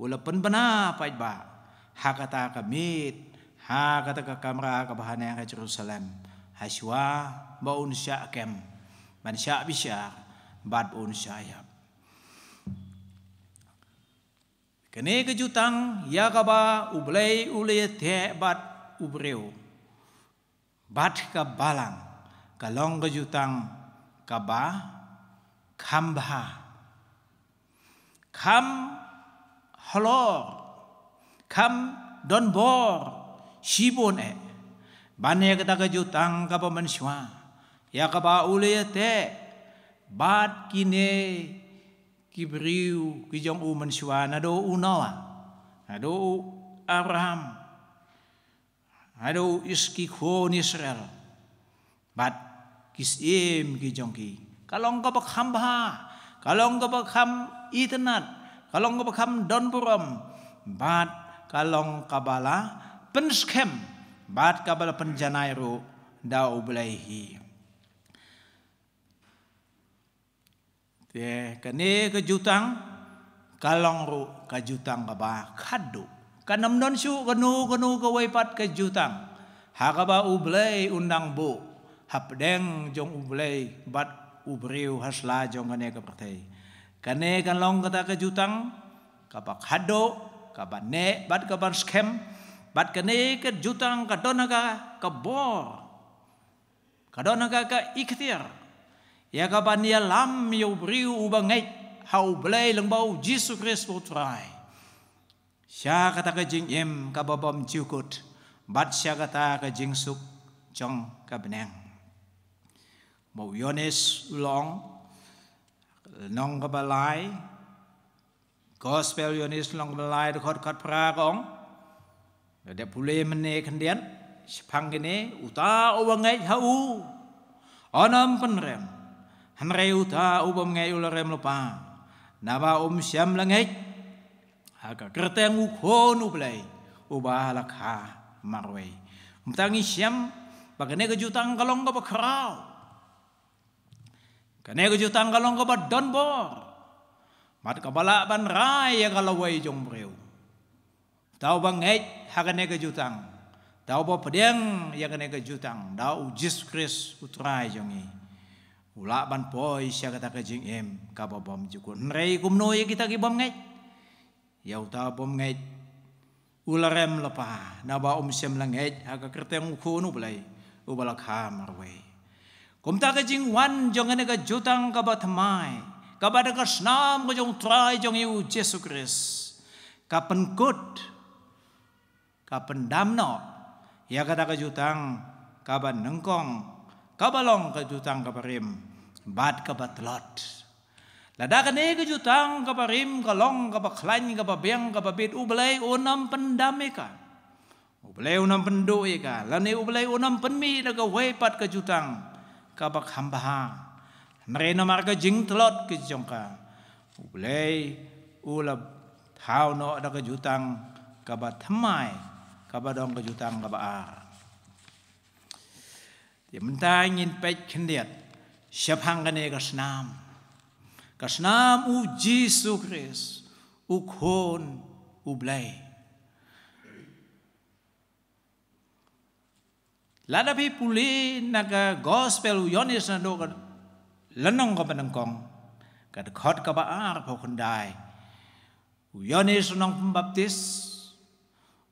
Ulapan ba na pait ba? Hakata kamit. Hakata kakamra kabahanay ka Jerusalem. Haswa baun siya akem. Man siya bisya. Bad baun siya yap. Kani kajutang yakaba ublay ulayate bat ubreu. Bat kabalang. Kalong kajutang kaba kambha. Kam halor. Kam donbor. Shibon Bane kata kajutang kaba manswa. Yakaba ulayate bat kine kibriu kijong umanswa na do unawa. Na do Abraham. Na do iskikon Israel. Bat kisim kijong ki. Kalong kabakhamba. Kalong kabakham itanat. Kalong kabakham donburam. Bat kalong kabala penskem. Bat kabala penjanayro da ublayhi. Kani kajutang kalong ru kajutang kaba kadu kanam non su kanu kawai pat kajutang hakaba ublay undang bu hapdeng jong ublay bat ubriu hasla jong kane kapertay kane kalong kata kajutang kaba kado kaba ne bat kaba skem bat kane kajutang kadonaga kabor kadonaga ka ikhtiar. Ya kapan dia lam yo briu ubangait hau blay lang bau Jisu Kris putrai. Siya kata ka jing im kababam jiukut bat siya kata ka jing suk jong kabeneng. Mau Yones long nong kabalay gospel Yones long kabalay dekot kat pragong. Ada pulai mene kendian sepang kene uta ubangait hau onam penrem. Hanrei uta ubam ngai ularem lupa. Naba syam langait. Haka kerteng ukon ublay. Ubah lakha marway. Umtangi syam. Bagane kejutang kalong ka bakraw. Kane kejutang kalong ka ba donbor. Mat kabala ban ray kalaway jong brew. Tau bangait hakane kejutang. Tau ba pedeng yakane kejutang. Tau Jisu Kris utray jongi. Ula ban poi siya kata kajing em kababam jukun. Nrei kumnoy kita kibam ngay. Yaw ta bom ngay. Ularem lapa. Naba siyam lang ngay. Haka kerteng ukunu balay. Ubalak hamarway. Kumta kajing wan jong ane kajutang kabatamay. Kabada kasnam kajong try jong iu Jesu Kris. Kapenkut. Kapendamno. Ya kata kajutang kaban nengkong. Kabalong kajutang kaparim, bat kabatlot. Lada kane kajutang kaparim, kalong kapaklain, kapabiyang, kapabit, ublay unam pendami ka. Ublay unam pendui ka. Lani ublay unam penmi na gaway pat kajutang kapakhambaha. Narena marga jing tlot kajong ka. Ublay ulab tao no ada kajutang kabathamay, kabadong kajutang kabaar. Dia mentangin pet kendiat siapang kane kasnam u Jisu Kris ukon ublay lada pi puli naga gospel Yones na do lanong ka panangkong kad khot ka baar pokondai Yones nang pembaptis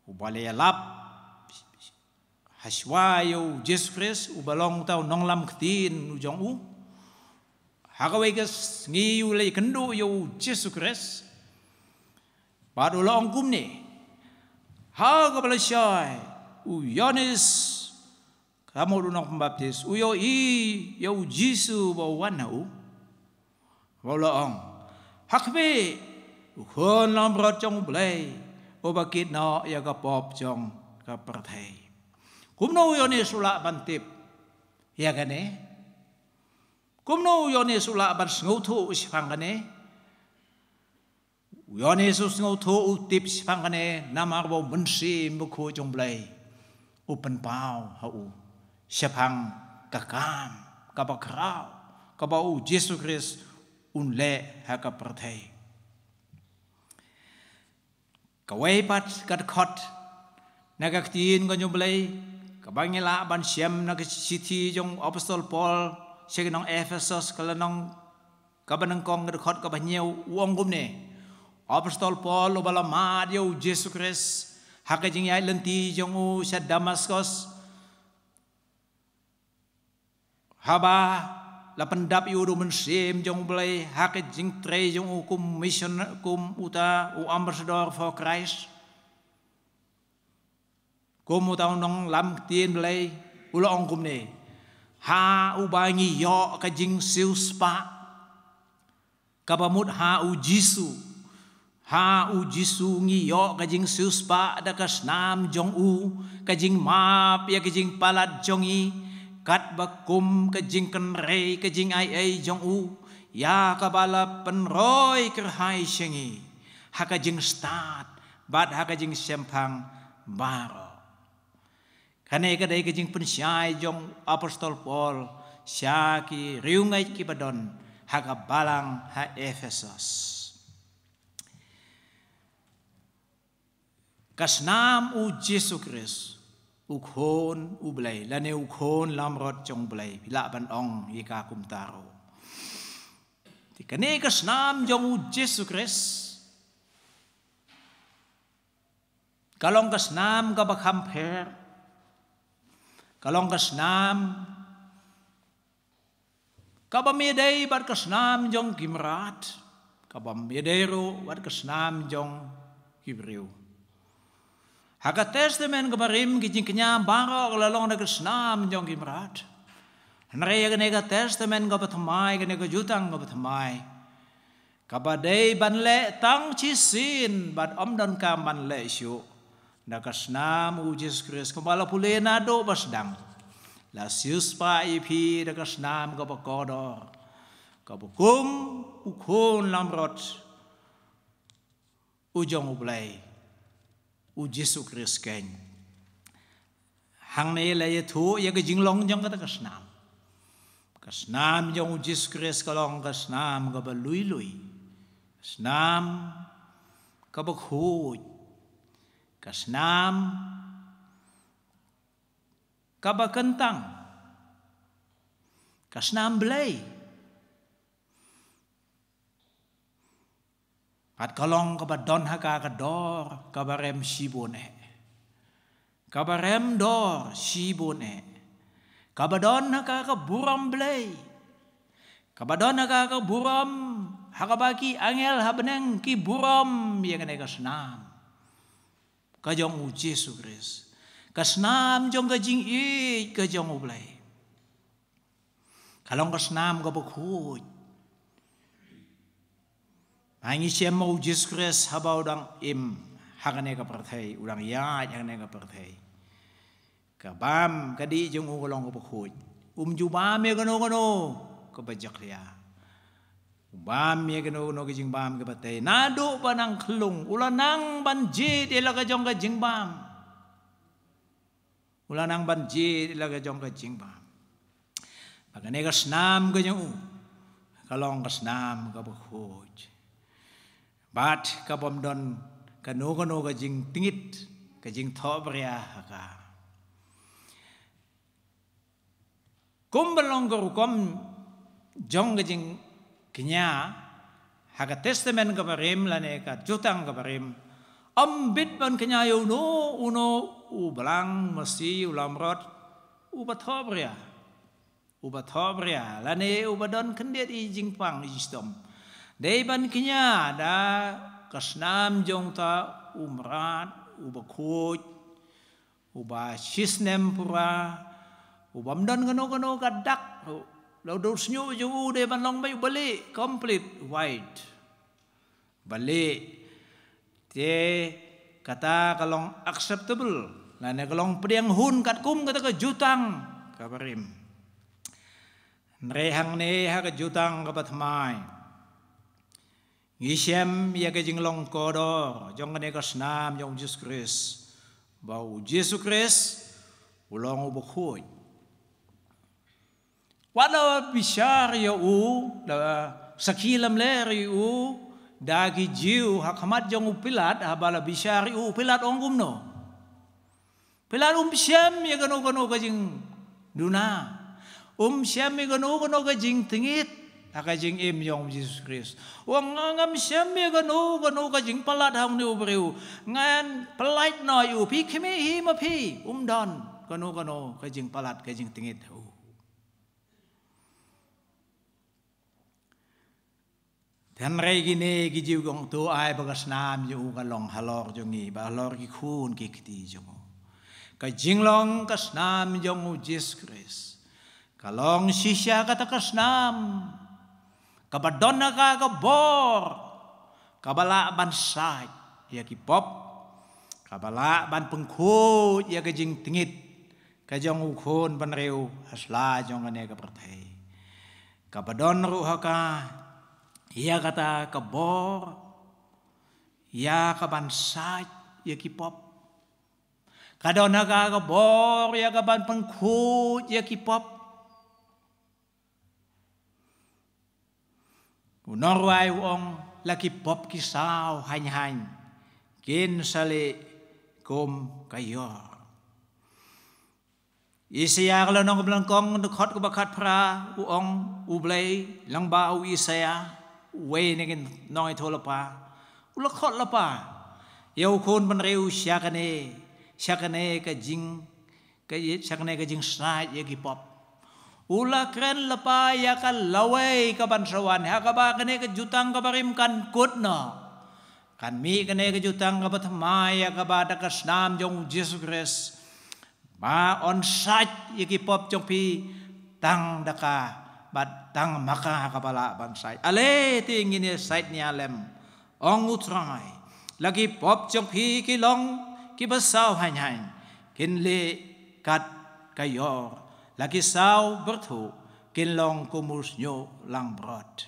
ubalay Haswayo Jesu Kris ubalong tau nong lam ktin ujong u hakawegas ngiu lay kendo yo Jesu Kris padulong kumni hakabalasay u Yones kamu dunong pembaptis uyo yo Jisu bawan nau walaong hakbe ukon lamrot jong blay obakit no ya kapop jong kaperthai kumno yo ni sulak bantip ya gane kumno yo ni sulak ban sngotu usipang gane yo ni sngotu utip sipang gane namar bo bensi mbuku jong blay upen pau hau Siapang kakam, kabakrau, kabau Yesus Kristus unle haka perthai. Kawai pat kadkot nagaktiin ko nyublay kabangila ban siyam nagsiti jong apostol Paul siya ng Ephesus kalanong kabanangkong kadkot kabanyaw uang gumne apostol Paul ubala madyaw Yesus Kristus haka jing yay lenti jong sa Damascus haba la pendap yudu mensim jong blay hake jing tre jong kum mission kum uta ambassador for Christ kum uta nong lam tien blay ulo ong kum ne ha ubangi yo ka jing siu spa kabamut ha u Jisu ngi yo ka jing siu spa da kasnam jong ka jing map ya ka jing palat jong kat bakum kejing kenrei kejing ai jong ya kabala penroy kerhai syengi haka jing start bat haka jing sempang baro kane kadai kejing pensyai jong apostol Paul syaki riungai kibadon haka balang ha Ephesus kasnam Yesus Kristus ukhon ublay lane ukhon lamrot jong blay pila ban ong ika kumtaro tikane kasnam jong Yesus Kristus kalong kasnam ka bakhamper kalong kasnam kabamedai bat kasnam jong kimrat kabamedero bat kasnam jong kibriu haka testament kabarim kijing kenya baro lalong na kasnam jong kimrat nare ka testament ka pathamai ka jutang ka pathamai kabadai banle tang chisin bat omdon ka banle syu na kasnam Yesus Kristus kembala pule na do basdang la sius pa ipi da kasnam ka pakodor ka bukum ukon lamrot ujong ublay Yesus Kristus ken hang ne la yetu ya ke jinglong jong kata kasnam jong Yesus Kristus kalong kasnam ka balui kasnam ka bakhuj kasnam ka bakentang kasnam blay At kalong kabadon haka kador kabarem shibone. Kabarem dor shibone. Kabadon haka kaburam blay. Kabadon haka kaburam hakabaki angel habeneng ki buram yang kene kasnam. Kajong Yesus Kristus. Kasnam jong kajing kajong blay. Kalong kasnam kabukhuj. Hangi siya mo Yesus Kristus habaw dang hakane ka perthai udang yat hakane ka perthai kabam kadi jong ulong ko pukhuj jubam ya gano ka bajak liya ubam ya gano kijing bam ka patay nado pa ng klung ulanang banjit ila ka jong ka jingbam ulanang banjit ila ka jong ka jingbam pagane ka snam ka jong kalong ka snam ka pukhuj bat kabomdon kano kajing tingit kajing thobria haka kumbalong kom jong kajing kenya haka testament kabarim lane ka jutang kabarim ambit ban kenya uno ubalang masi ulamrot ubathobria lane ubadon kendet ijing pang ijistom Daiban kenya da kasnam jong ta umrat ubakhuj uba shisnem pura Ubam dan kano kadak. Lau dos nyo jo de ban long bay balik complete white. Balik te kata kalong acceptable. Nane kalong priang hun kat kum kata ke jutang kabarim. Nrehang ne ha ke jutang kabatmai. Ngisem ya ke jinglong kodor jong ne kasnam jong Jesus Christ. Bau Jesus Christ ulong ubukhoy. Wala bishar ya da sakilam ler u dagi jiu hakamat jong upilat habala bishar upilat ongum no. Pilat siam ya gano kajing duna. Siam ya gano kajing tingit. Kajing im Jesus Christ. Wang ngam siam ya gano kajing palat hang ni ubriu. Ngan pelait no yu pi kimi hi ma pi. Don gano kajing palat kajing tingit. Dan rai gini gijiu gong tu ai bagas nam yu kalong halor jongi ba halor ki khun ki kiti jongo. Ka jinglong kasnam jong Jesus Christ. Kalong sisya kata kasnam. Kabadonna ka kabor. Kabala ban sai ya ki pop. Kabala ban pengkhut ya ka jing tingit. Ka jong ukhon ban reu hasla jong ane ka perthai. Kabadon ru haka ya kata kabor. Ya ka ban sai ya ki pop. Kadona ka kabor ya kaban pengkhut ya kipop. Unorwai uong laki pop kisau hany-hany. Kin sali kum kayor. Isaya kalau nong belangkong dekat ke bakat pra uong ublay lang bau Isaya way nengin nong itu lepa. Ulakot lepa. Yau kun penreu syakane. Syakane ka jing snai ya kipop. Ula kren lepa ya ka lawai ka bansawan. Ha ka ba kane ka jutang ka barim kan kutno. Kan mi kane ka jutang ka batmai ya ka ba da kasnam jong Jesus Christ. Ba on site ya kipop jong pi tang daka bat tang maka ka bala bansai. Ale ting ini site ni alem. Ong utrai. Lagi pop jong pi kilong kibasaw hany-hany, kinli kat kayor, lagi saw bertu, kinlong kumus nyo lang brot.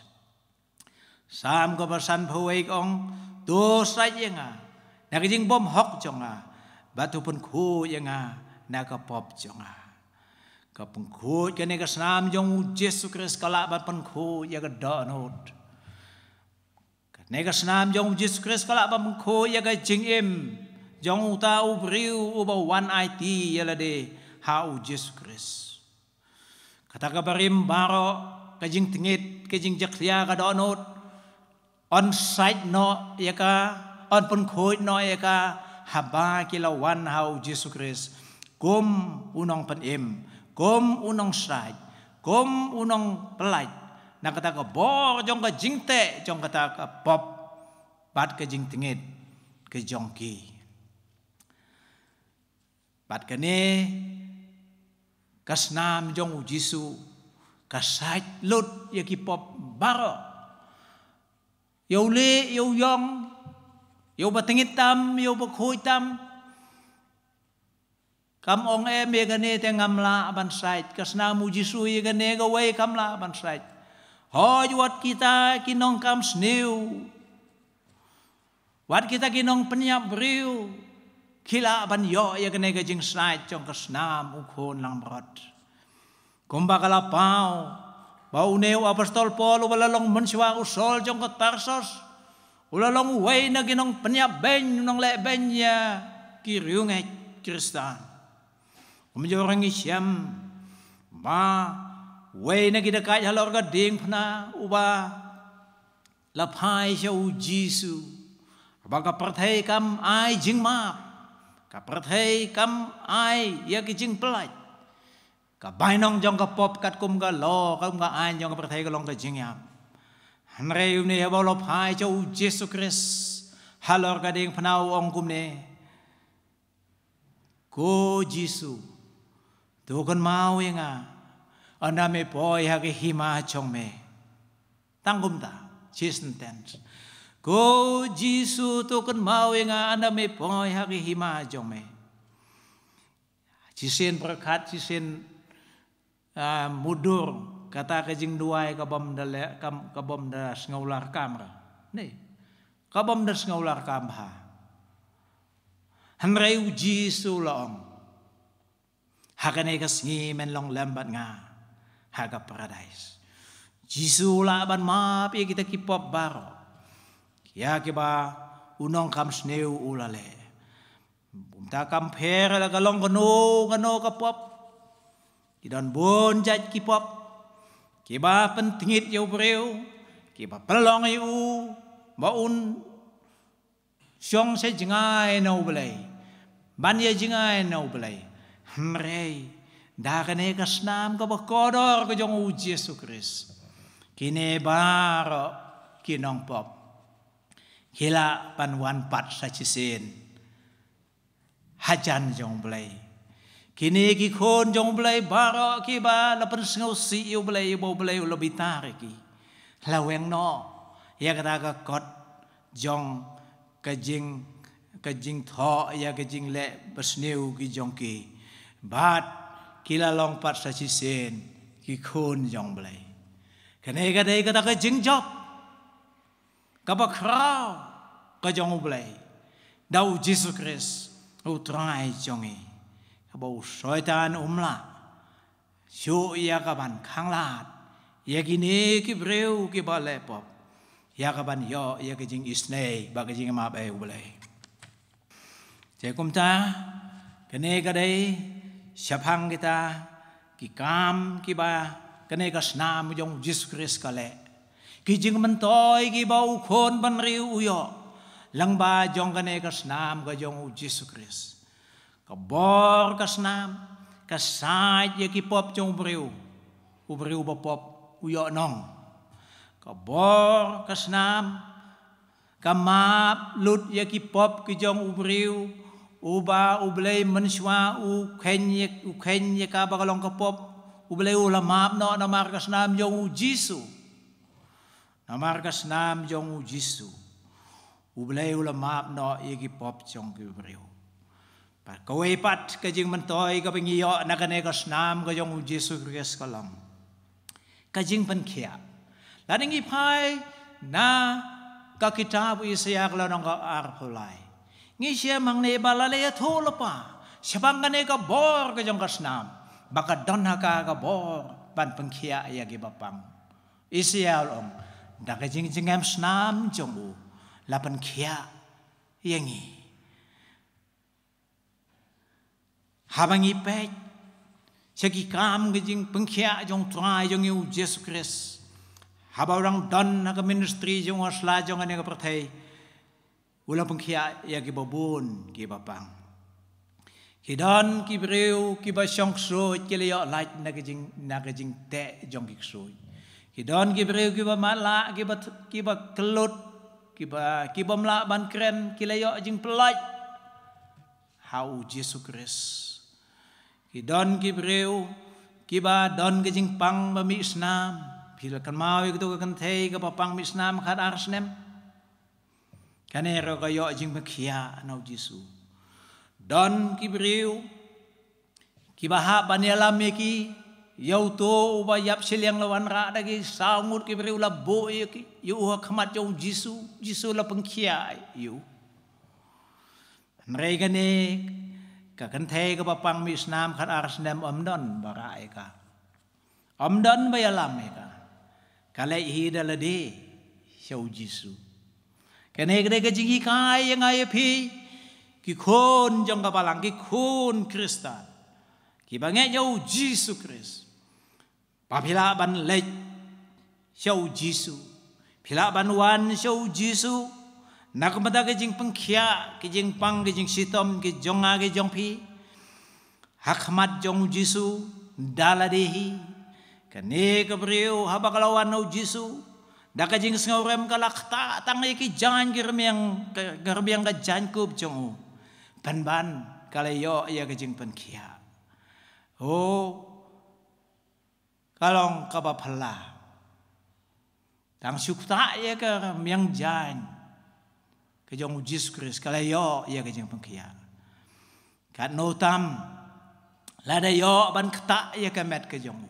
Sam kabasan paway ong dosay nga, nakijing bom hok nga, batu pun ku nga, nakapop nga. Kapung ku kani kasnam jong Jesus Christ kalaban pun ku yaga donot. Kani kasnam jong Jesus Christ kalaban pun ku yaga jing im. Jong uta ubriu uba one IT yalade hau Jesus Christ. Kata kabarim baro kajing tingit kajing jaklia kadonot on site no yaka on pengkhut no yaka haba kilawan hau Jesus Christ. Kum unong panim, kum unong site, kum unong pelaj. Na kata ka bor jong kajing te jong kata ka pop bat kajing tingit kajong ki. Bat kane kasnam jong Jisu kasait lut ya kipop baro yo le yo yong yo batingit tam yo bakhoy tam kam ong em ye gane te ngamla ban sait kasnam Jisu ye gane gaway kamla ban sait hoy wat kita kinong kam snew wat kita kinong penyap briu kila ban yo ya kene gajing snai chong kasnam ukhon lang brot. Kumba kala pau bau neu apostol Paul ubalalong menswa usol chong kat Tarsos. Ulalong way na ginong penyap ben nong le ben ya kiriung Krista. Umjorang isyam ba way na gidakai halor gading pna uba lapai siya u Jisu. Baga perthai kam ai jing ma. Kaperthai kam ai ya kijing pelaj. Ka bainong jong ka pop kat kum ka lo kum ka ai jong ka perthai ka long ka jing yam. Hanrei ne ya bolop hai cho Jesus Christ halor ka ding pnau ong kum ne. Ko Jisu tu kan mau nga anda me boy hagi hima chong me tangkum ta present tense ko Jisu tu kan mau nga anda me boy hagi hima chong me Jisin berkat jisin mudur kata kejing duai kabam da ngaular kamera nih kabam da ngaular kamha hanrei Jisu laong hakane kas ngi men long lambat nga haga paradise Jisu la ban ma pi kita kipop baro ya kiba unong kam sneu ulale bumta kam pher la kalong kano kapop kidan bon jat kipop kiba pentingit yo breu kiba pelong yu baun syong se jengai no belai ban ye jengai no belai Mrei dakane kasnam ka bakodor ka jong u Yesu Kris kine baro kinong pop hila panwan pat sa chisin hajan jong blai kine ki khon jong blai baro ki ba la pen ngau si yu blai bo blai lo bitare ki la weng no ya kata ka kot jong ka jing tho ya ka jing le besneu ki jong ki bat kila long pat sa chisen ki khôn jong blai kane ka dei kata ka jing job ka ba krao ka jong blai dau Jesus Christ u trai jong e ka ba shaitan umla shu ya ka ban khang lat ya ki ne ki breu ki ba le pop ya ka ban yo ya ka jing isnei ba ka jing ma ba u blai je kum ta kane ka dei Syapang kita kikam kiba kene kasnam jong Jesus Christ kale kijing mentoy kibau khon ban riu uyo lang ba jong kene kasnam ka jong Jesus Christ kabor kasnam kasait ye kipop jong briu ubriu bapop uyo nong kabor kasnam kamap lut ye kipop ki jong ubriu uba ublay menswa u kenye ka bakalong kapop ublay ulamap no na markas nam jong Jisu na markas nam jong Jisu ublay ulamap no yegi pop jong kibreu pa kawai pat kajing mentoy ka pengiyo na kanekas nam ka jong Jisu Christ kalam kajing penkia lading ipai na ka kitab Isaiah lanong ka arpulay ngi siya mang ne balale tho lapa syabang kane ka bor ka jong kasnam baka don ka bor ban pengkhia ya gi bapang Isial om da ka jing jingam snam jong u la pengkhia yangi habangi pe segi kam gi jing pengkhia jong trai jong u Jesus Christ habarang don ka ministry jong asla jong ane ka prathai ulang pengkhia ya ki babun ki bapang kidan ki breu ki ba syong so ki le yo light na ka jing te jong ki so kidan ki breu ki ba mala ki ba kelut ki ba mla ban kren ki le yo jing pelaj how Jesus Christ kidan ki breu ki ba don ka jing pang ba mi isnam pila kan mau ki to kan thei ka pang mi isnam khat arsnem kanero kayo jing makia nau Jisu don kibriu kibaha baniala meki yauto uba yap siliang lawan ra dagi sangut kibriu la bo ki yu khmat jong Jisu la pengkia yu mereka ne ka kan the ka papang misnam khat arsnam omdon barai ka omdon bayalam ka kale hi dalade syau Jisu kene kene ke jingi kai yang ai pi ki khon jong ka balang ki khon Kristan ki bange yo Jesus Christ pa phila ban le show Jesus phila ban wan show Jesus nak mata ke jing pengkhia ke jing pang ke jing sitom ke jonga ke jong pi hakmat jong Jesus daladehi kene ke breu haba kalawan no Jesus daka jing ngorem kalak ta tangai ki jan germiang ka jan kub jong ban kalayo ya ke jing pengkhia kalong kabapala tang syukta ya ke miang jan ke jong Jesus Kristus kalayo ya ke jeng pengkia kat notam lada yo ban kata ya ke met ke jong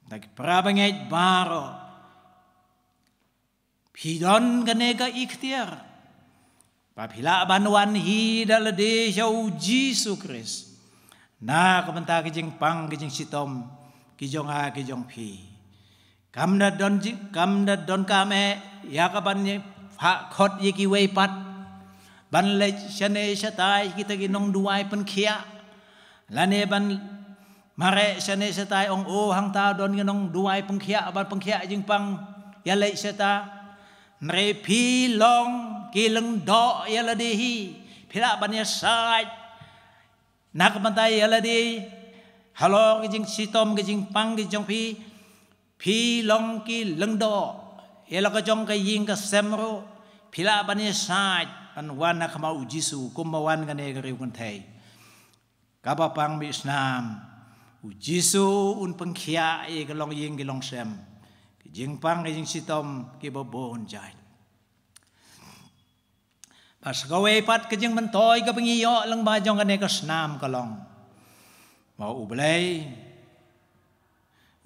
tak prabangai baro pidon ganega ikhtiar papila banwan hi dalade jau Jesus Kristus na kabanta ke jeng pang ke jeng sitom ke jong a ke jong pi Kamda don kame ya kaban ye ha khot ye ki wei pat ban le shane shatai kita ginong duai pen khia lane ban mare shane shatai ong hang ta don ginong duai pen khia ban pen khia jing pang ya le shata nre pi long ki leng do ya la di hi phila ban ya sai nak ban tai ya la di halo ki jing sitom ki jing pang ki jong pi long ki leng do ela ka jong ka ying ka semro phila bani sai an wana kama ujisu kumawan ka ne gariw kan thai ka ba pang mi islam ujisu un pengkhia e ka long ying ki long sem ki jing pang ki jing sitom ki bo bon jai pas ka we pat ka jing man toy ka pengiyo lang ba jong ka ne ka snam ka long mau ublay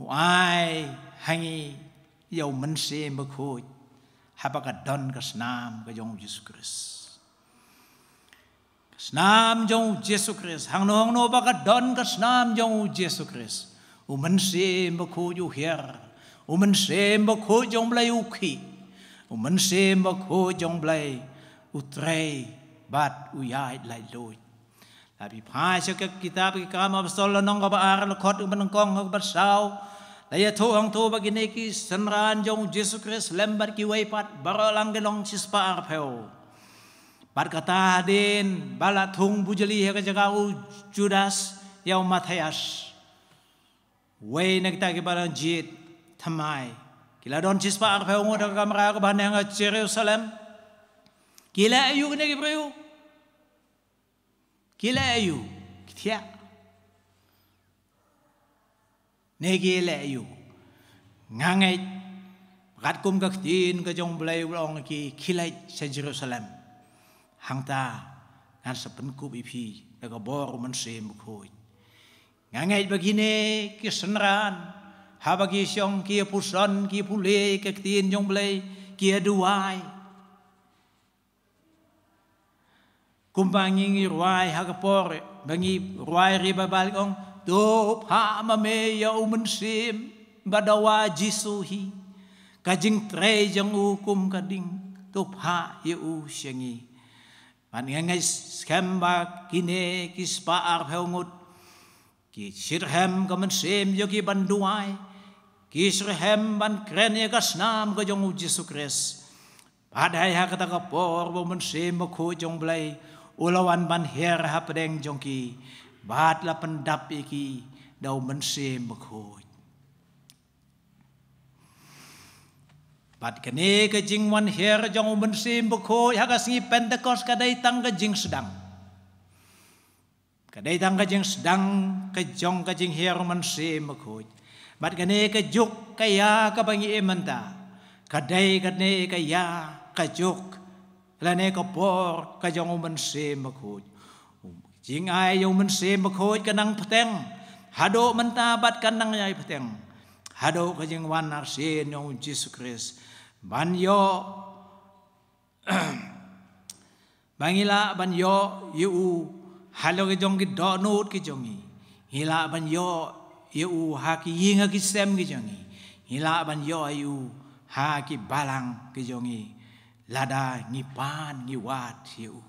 ai hangi yau mense mbakhoy habaka don kasnam ka jong Jesus Christ kasnam jong Jesus Christ hang no baka don kasnam jong Jesus Christ u mense mbakhoy u her u mense mbakhoy jong blay u khi u mense mbakhoy jong blay u trei bat u yai lai loi tapi phai sa kitab ki kam apostol nong ka baar khot u manongkong ka basau laya thu hang thu bagine ki sanran jong Jesus Christ lembar ki wei pat barolang gelong sispa arpeo pat kata din bala thung bujali ka jaga u Judas yau Matthias wei nakta ki balang jit thamai kila don sispa arpeo ngoda kamera ka banang Jerusalem kila ayu ne ki breu kila ayu kithia negi le yu ngangai gat kum ka tin ka jong blai long ki khilai se Jerusalem hangta ngan sepen ku ipi ka bor man sem khoi ngangai begine ki senran ha bagi syong ki puson ki pule ka tin jong blai ki duai kumbangi ruai ha ka por bangi ruai riba balong Dop ha mame ya umensim badawa jisuhi kajing tre jang ukum kading dop ha ya u syangi man ngai skamba kine kispa ar heungut ki sirhem kamensim yo ki banduai ki sirhem ban kren ya kasnam ka jong Jesus Christ padai ha kata ka por bo mensim ko jong blai ulawan ban her ha pedeng jong ki bat la pendap iki dau mense mkhoi bat kene ke jing wan her jong mense mkhoi ha ka singi Pentecost ka dai tang ka jing sedang ke jong ka jing her mense mkhoi bat kene ke juk ka ya ka bangi emanta ka dai ka ne ka ya ka juk la ne ka por ka jong mense mkhoi jing ai yo mense mkhoi kanang peteng hado mentabat kanang yai peteng hado ka jing wan arsin yo Jesus Christ ban yo bangila ban yo yu halo ke jong ki donut ki jongi hila ban yo yu ha ki yinga ki sem ki jongi hila ban yo yu ha ki balang ki jongi lada ngipan ngiwat yu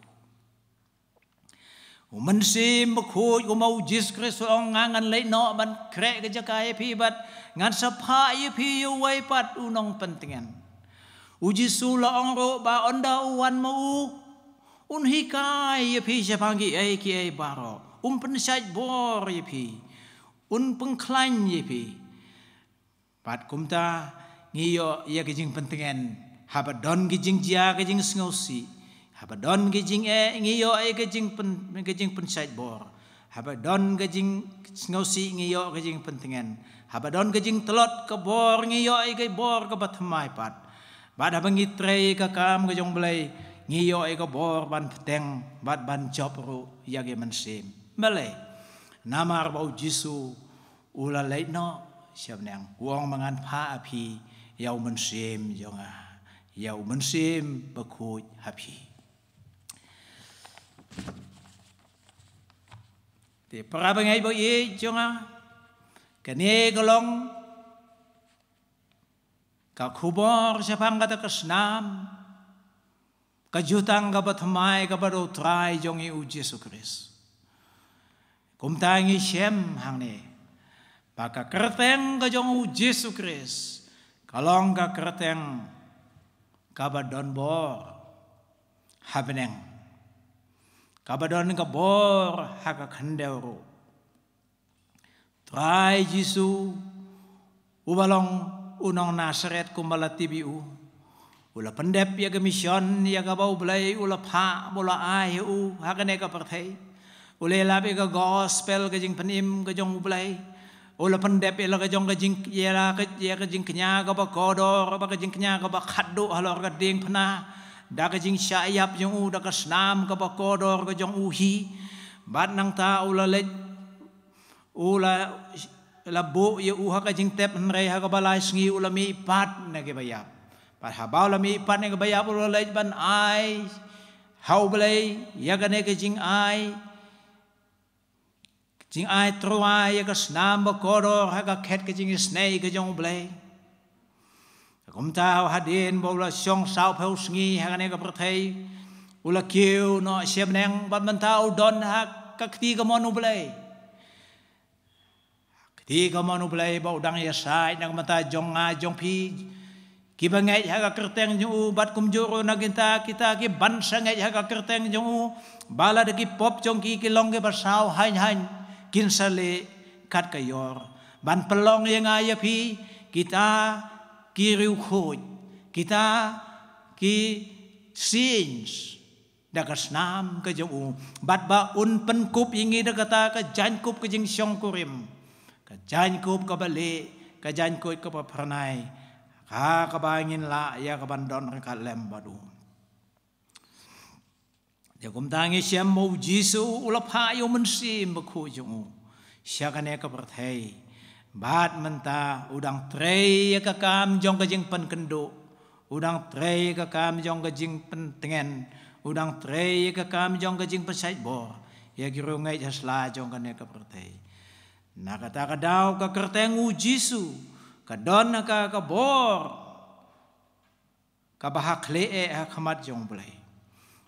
umensim mkhoi umau Jesus Christ ong ngangan lei no ban krek ke jakai pi bat ngan sapa ye pi yu wai pat unong pentingan uji sula ong ro ba onda uwan mau un hikai ye pi japangi ai ki ai baro pensai bor ye pi un pengklan ye pi pat kumta ngiyo ye ke jing pentingan habat don ki jing jia ke jing sngosi Habadon gejing ngiyo gejing pensait bor. Habadon gejing ngausi ngiyo gejing pentingan. Habadon gejing telot ke bor ngiyo ke bor ke batmai pat. Bad habang itrei ke kam gejong belai ngiyo ke bor ban peteng bad ban job ru yage mensim. Belai namar bau Jisu ula leit no siap nang wong mangan pha api yau mensim jonga. Yau mensim bekut api. Thì para ngay bao ye jonga kene golong ka khubor sapang kata kesnam kajutang ka batmai ka baro trai jongi u Yesus Kristus kumtangi shem hangne baka kerteng ka jong u Yesus Kristus kalong ka kerteng ka badon bor habeneng kabadon ka bor haka khandero try Jisu ubalong unong Nasaret kumbala tibiu ula pendep ya ke mission ya ka bau blai ula pha bola ai u hakane ka parthai ule labi ka gospel ka jing penim ka jong blai ula pendep ya ka jong ka jing ya ka jing knya ka ba kodor ba ka jing knya ka ba khaddu halor ka ding phna da ka jing syayap jong u da ka snam ka ba kodor ka jong uhi bat nang ta ula let ula labo ya u ha ka jing tep nrei ha ka balai sngi ula mi pat na ke bayap pat ha ba ula mi pat na ke bayap ula let ban ai hau blai ya ka ne ka jing ai truai ya ka snam ba kodor ha ka khet ka jing snei ka jong blai Kum tao hadin bola song sao pheu sngi ha ne ka prathai ula kiu no siam neng bat man tao don ha ka kti ka monu blai kti ka monu blai ba udang ya sai nang mata jong nga jong phi ki ba ngai ha ka kerteng ju bat kum juro na kita ki ban sa ngai ha ka kerteng ju bala de ki pop jong ki long ke ba sao hain hain kin sale kat ka yor ban pelong ye nga ya phi kita ki riu khoi kita ki sins da ka snam ka jong bat ba un pen kup yingi da kata ka jan kup ka jing syong kurim ka jan kup ka bale ka jan kup ka pa pranai ka bangin la ya ka bandon ka lem badu ya kum tangi syam mo Jisu ula pha yo men sim ba khu jong sya ka ne ka prathai bat menta udang trei ka kam jong ka jing pen kendo udang trei ka kam jong ka jing pen tengen udang trei ka kam jong ka jing pesait bor ya giru ngai hasla jong ka ne ka pertei na kata ka dau ka kerteng u Jisu ka don ka bor ka bahak le ha khamat jong blai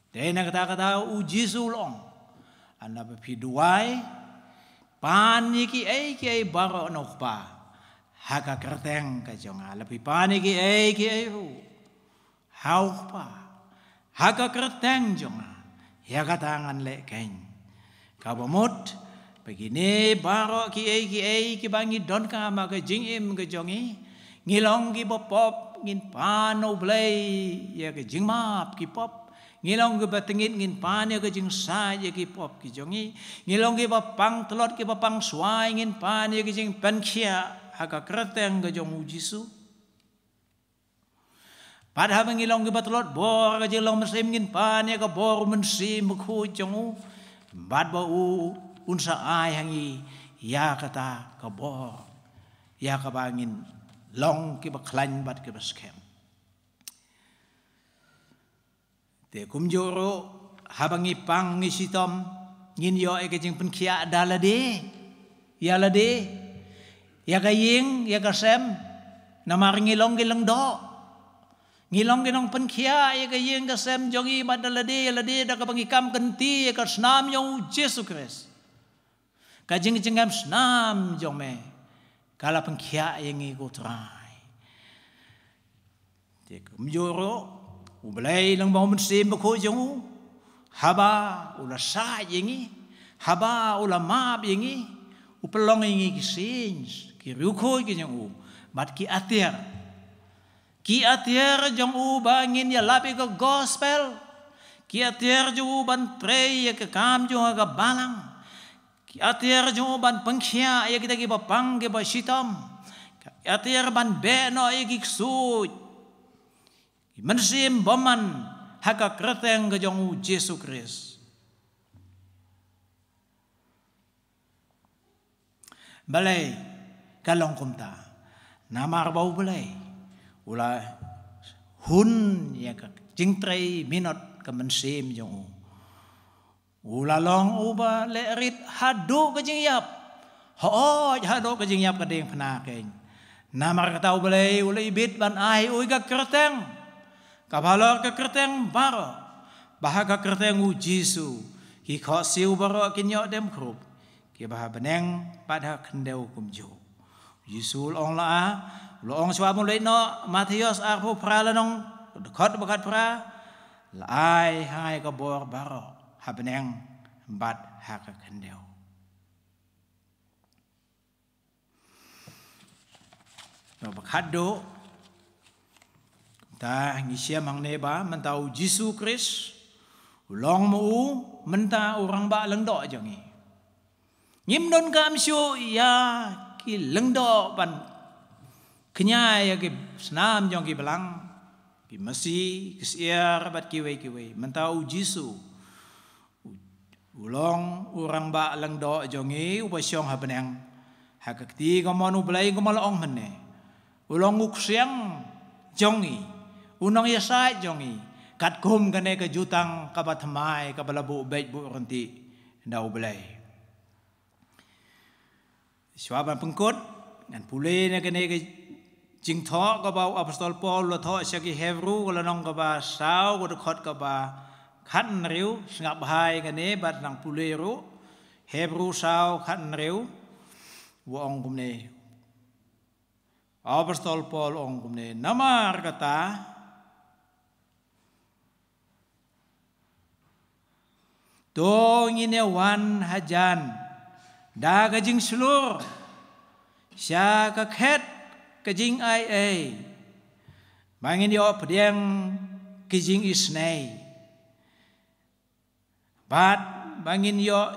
de na kata ka dau u Jisu long anda ba piduai pan ki ai baro nok pa haka kerteng ka jonga lapi pan ki ai ru hau pa haka kerteng jonga ya katangan le ken ka bomot begini baro ki ai ki bangi don ka ma ka jing im ka jongi ngilong ki pop ngin pano blai ya ka jing map ki pop ngilong ke batengit ngin pan ya ke jing sa ya ki pop ki jongi ngilong ke pang telot ke pang suai ngin pan ya ke jing pen khia ha ka kreteng ke jong u Jisu pad ha ngilong ke telot bor ke jing long mesim ngin pan ya ke bor mensim khu jong u bad ba u unsa ai hangi ya kata ke bor ya ka bangin long ke ba klan bat ke baskem te kum joro habangi pang ngisitom ngin yo e kejing penkia dalade ya lade ya kaying ya kasem namar ngilong gilang do ngilong ginong penkia ya kaying kasem jongi badalade lade da kabangi kam kenti ya kasnam yong Yesus Kristus kajing jengam snam jong me kala penkia yang ngikutrai te kum joro ublay lang mau mensim bako jong haba ula sa yengi haba ula map yengi upelong yengi kisins ki ruko ki jong bat ki atir jong bangin ya labi ko gospel ki atir jo ban prei ya ke kam jo ga balang ki atir jo ban pengkhia ya kita ki bapang ke basitam ki atir ban be no ya ki su mensim baman haka kreteng ke jong Yesus Kristus balai kalong kumta namar bau balai ula hun ya ka jingtrai minot ka mensim jong ula long uba le rit hadu ka jingyap ho hadu ka jingyap ka ding phana keng namar ka tau balai ula ibit ban ai ui ka kreteng kabalor ka kreteng baro bahaga kreteng u Jisu ki kho siu baro kinyo dem krup ki bah beneng pada kendeu kumjo Jisu ong la lo ong swa mo le no Matius arpo pra la nong khot bakat pra la ai hai ka bor baro ha beneng bat ha ka kendeu no bakat do ta ngisia mang neba mentau Yesus Kristus long mu menta orang ba leng do jangi ngim don kam syu ya ki leng do ban kenya ya ki snam jong ki belang ki masi ki siar bat ki we mentau Yesus ulong orang ba leng do jangi uba syong ha benang ha ka ti ko monu blai ko malong menne ulong uk siang jongi unang yasai jongi kat kum kane ke jutang kabatmai kabalabu bait bu renti ndau belai swaban pengkot ngan pule ne kane ke jing tho ka bau apostol Paul lo tho syaki Hebrew ko lanong ka ba sau ko khot ka ba khan riu ngap hai kane bat nang pule ru Hebrew sau khan riu wo ong kumne apostol Paul ong kumne namar kata Tong ini wan hajan da kajing selur sya ka khet kajing ai bangin yo pediang kajing isnai bat bangin yo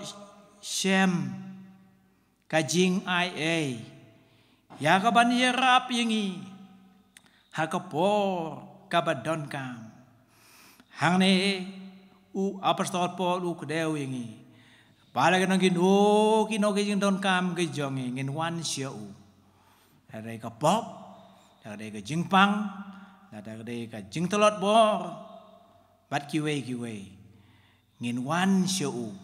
shem kajing ai ya ka ban yerap yangi ha ka por ka badon kam hang ne u apostol Paul u kedeu yangi pala kan kino ke don kam ke jongi ngin wan sia u ada ka pop ada ka jingpang ada ka jing telot bor bat kiwe ngin wan sia u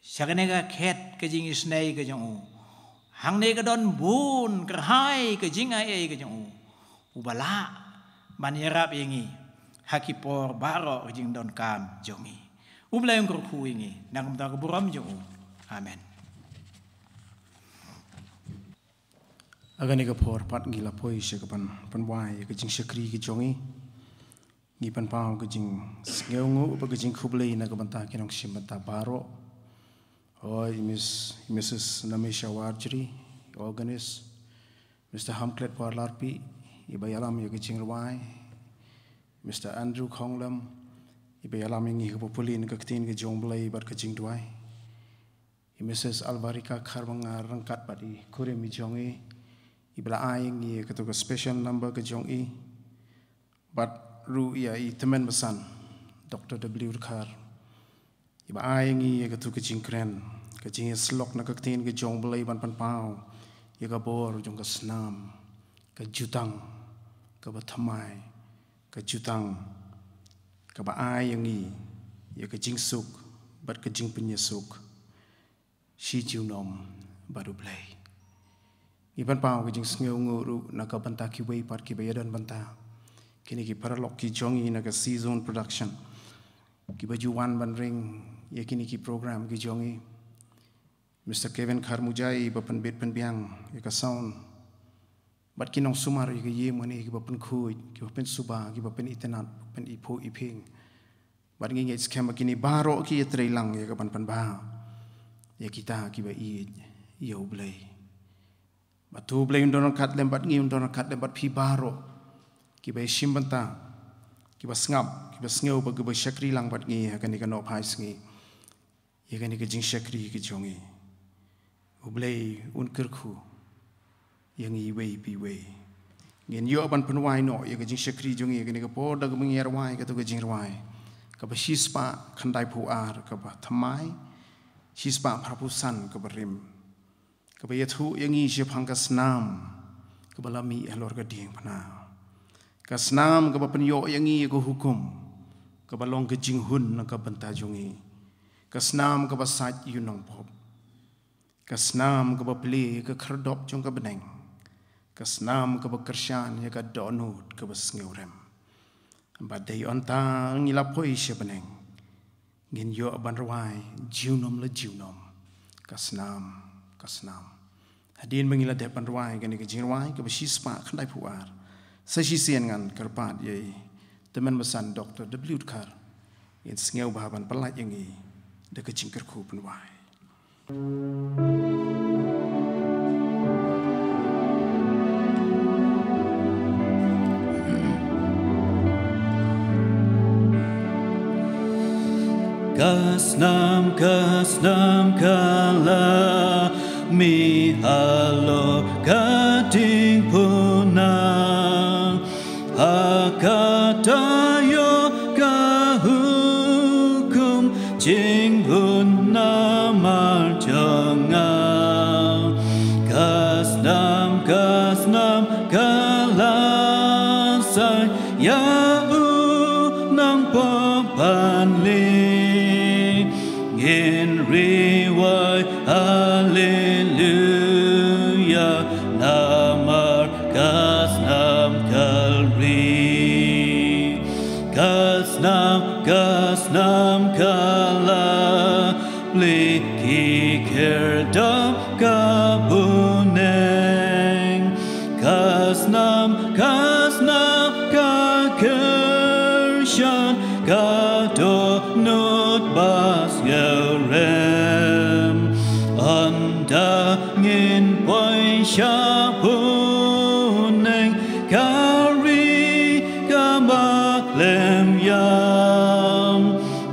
sakane ka khet ke jing isnai ke jong u hang ne ka don bun kerhai ke jing ai ke jong u bala ban yerap yangi hakipor baro jing don kam jongi umlay ang kurku ingi nang mta kaburam jong amen agani ka por pat ngila poi she ka pan wai ka jing shakri ki jongi ni pan pau ka jing ngeungu ba ka jing khublei na ka banta kinong shimata baro oi Mrs. Namesha Warjri organist Mr. Hamklet Parlarpi ibayalam ya ka jing wai Mr. Andrew Konglam, iba yalam ingi kepulin keketin ke jonglai bar kecing duai. Mrs. Alvarika Karbanga rangkat badi kurim jongi, iba aing ye ketuga special number ke jongi, bat ru ya i teman besan Dr. W. Kar, iba aing ye ketuga kecing keren, kecing slok na keketin ke jonglai ban pan pau, ye kabor jong ke senam, ke jutang, ke batamai. Kejutang kabaay yangi ya kejing suk bat kejing penyesuk si junom baru play iban pau kejing sngew nguru naka banta ki wei par ki bayadan banta kini ki paralok ki jongi naka season production ki baju wan ban ring ya kini ki program ki jongi Mr. Kevin Kharmujai bapan bet penbiang ya ka sound bat kinong sumar ki ye mani ki bapen khuj ki bapen suba ki bapen itenat pen ipo iping bat ngi skema kini baro ki trailang ya kapan pan ba ya kita ki ba i yo blai batu blai undon kat lem bat ngi undon kat lem bat pi baro ki ba shimbanta kiba sngap kiba sngew ba gba shakri lang bat ngi ha kani kano phai sngi ye kani ka jing shakri ki jongi ublei un kirkhu yang i wei pi wei ngin yo ban penwai no ye ka jing shakri jongi kani ka po da gming yer wai ka to ka jing rwai ka ba shispa khandai phu ar ka ba thamai shispa phrapu san ka ba rim ka ba yathu yang i she phang ka snam ka ba lami alor ka ding phana ka snam ka ba penyo yang i ko hukum ka ba long ka jing hun na ka banta jongi ka snam ka ba sat yunong pop ka snam ka ba ple ka khardop jong ka beneng ka snam ka ba kershan ya ka donut ka ba sngeurem ba dei onta ngila poi she beneng ngin yo ban rawai jiunom la jiunom ka snam hadin mengila de ban rawai gani ka jing rawai ka ba shispa khandai puar sa shi sian ngan karpat ye teman besan Dr. W Kar in sngew ba ban palat yang i de ka jing kerku penwai Kasnam kala mi halo kating punang hakatayo kahukum jing hun namar jangan kasnam kala say ya nang papanli in riwai hallelujah namar kasnam kalri kasnam kala liki kerdam kabuneng kasnam kakershan kadonut bas yarem andangin boy shapuneng kari kamaklem yam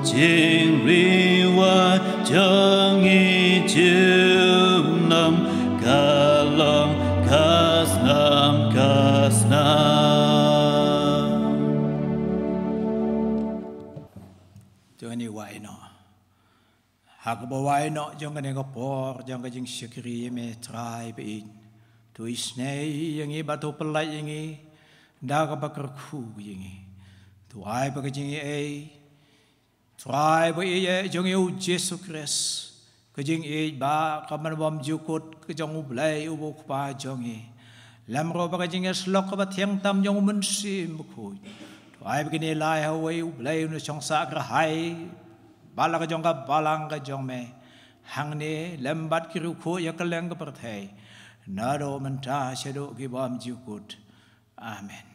jing riwa jangi jumnam kalong kasnam Jangan wai no, hak bawai no jangan yang kapor jangan jeng syakri me try be tu isnei yang i batu pelai yang i dah kapakar ku yang i tu ai pakai jeng i try be i jangan u Yesus Kristus kejeng i ba kaman bom jukut kejang ublai ubuk pa jeng i lamro pakai jeng slok kabat yang tam jang mensim ku ai begini lai hawai ublai nu chong sa grahai bala ka jong ka balang ka jong me hang ne lembat ki ru kho ya kaleng ka perthai naro menta shedo ki bam jukut amen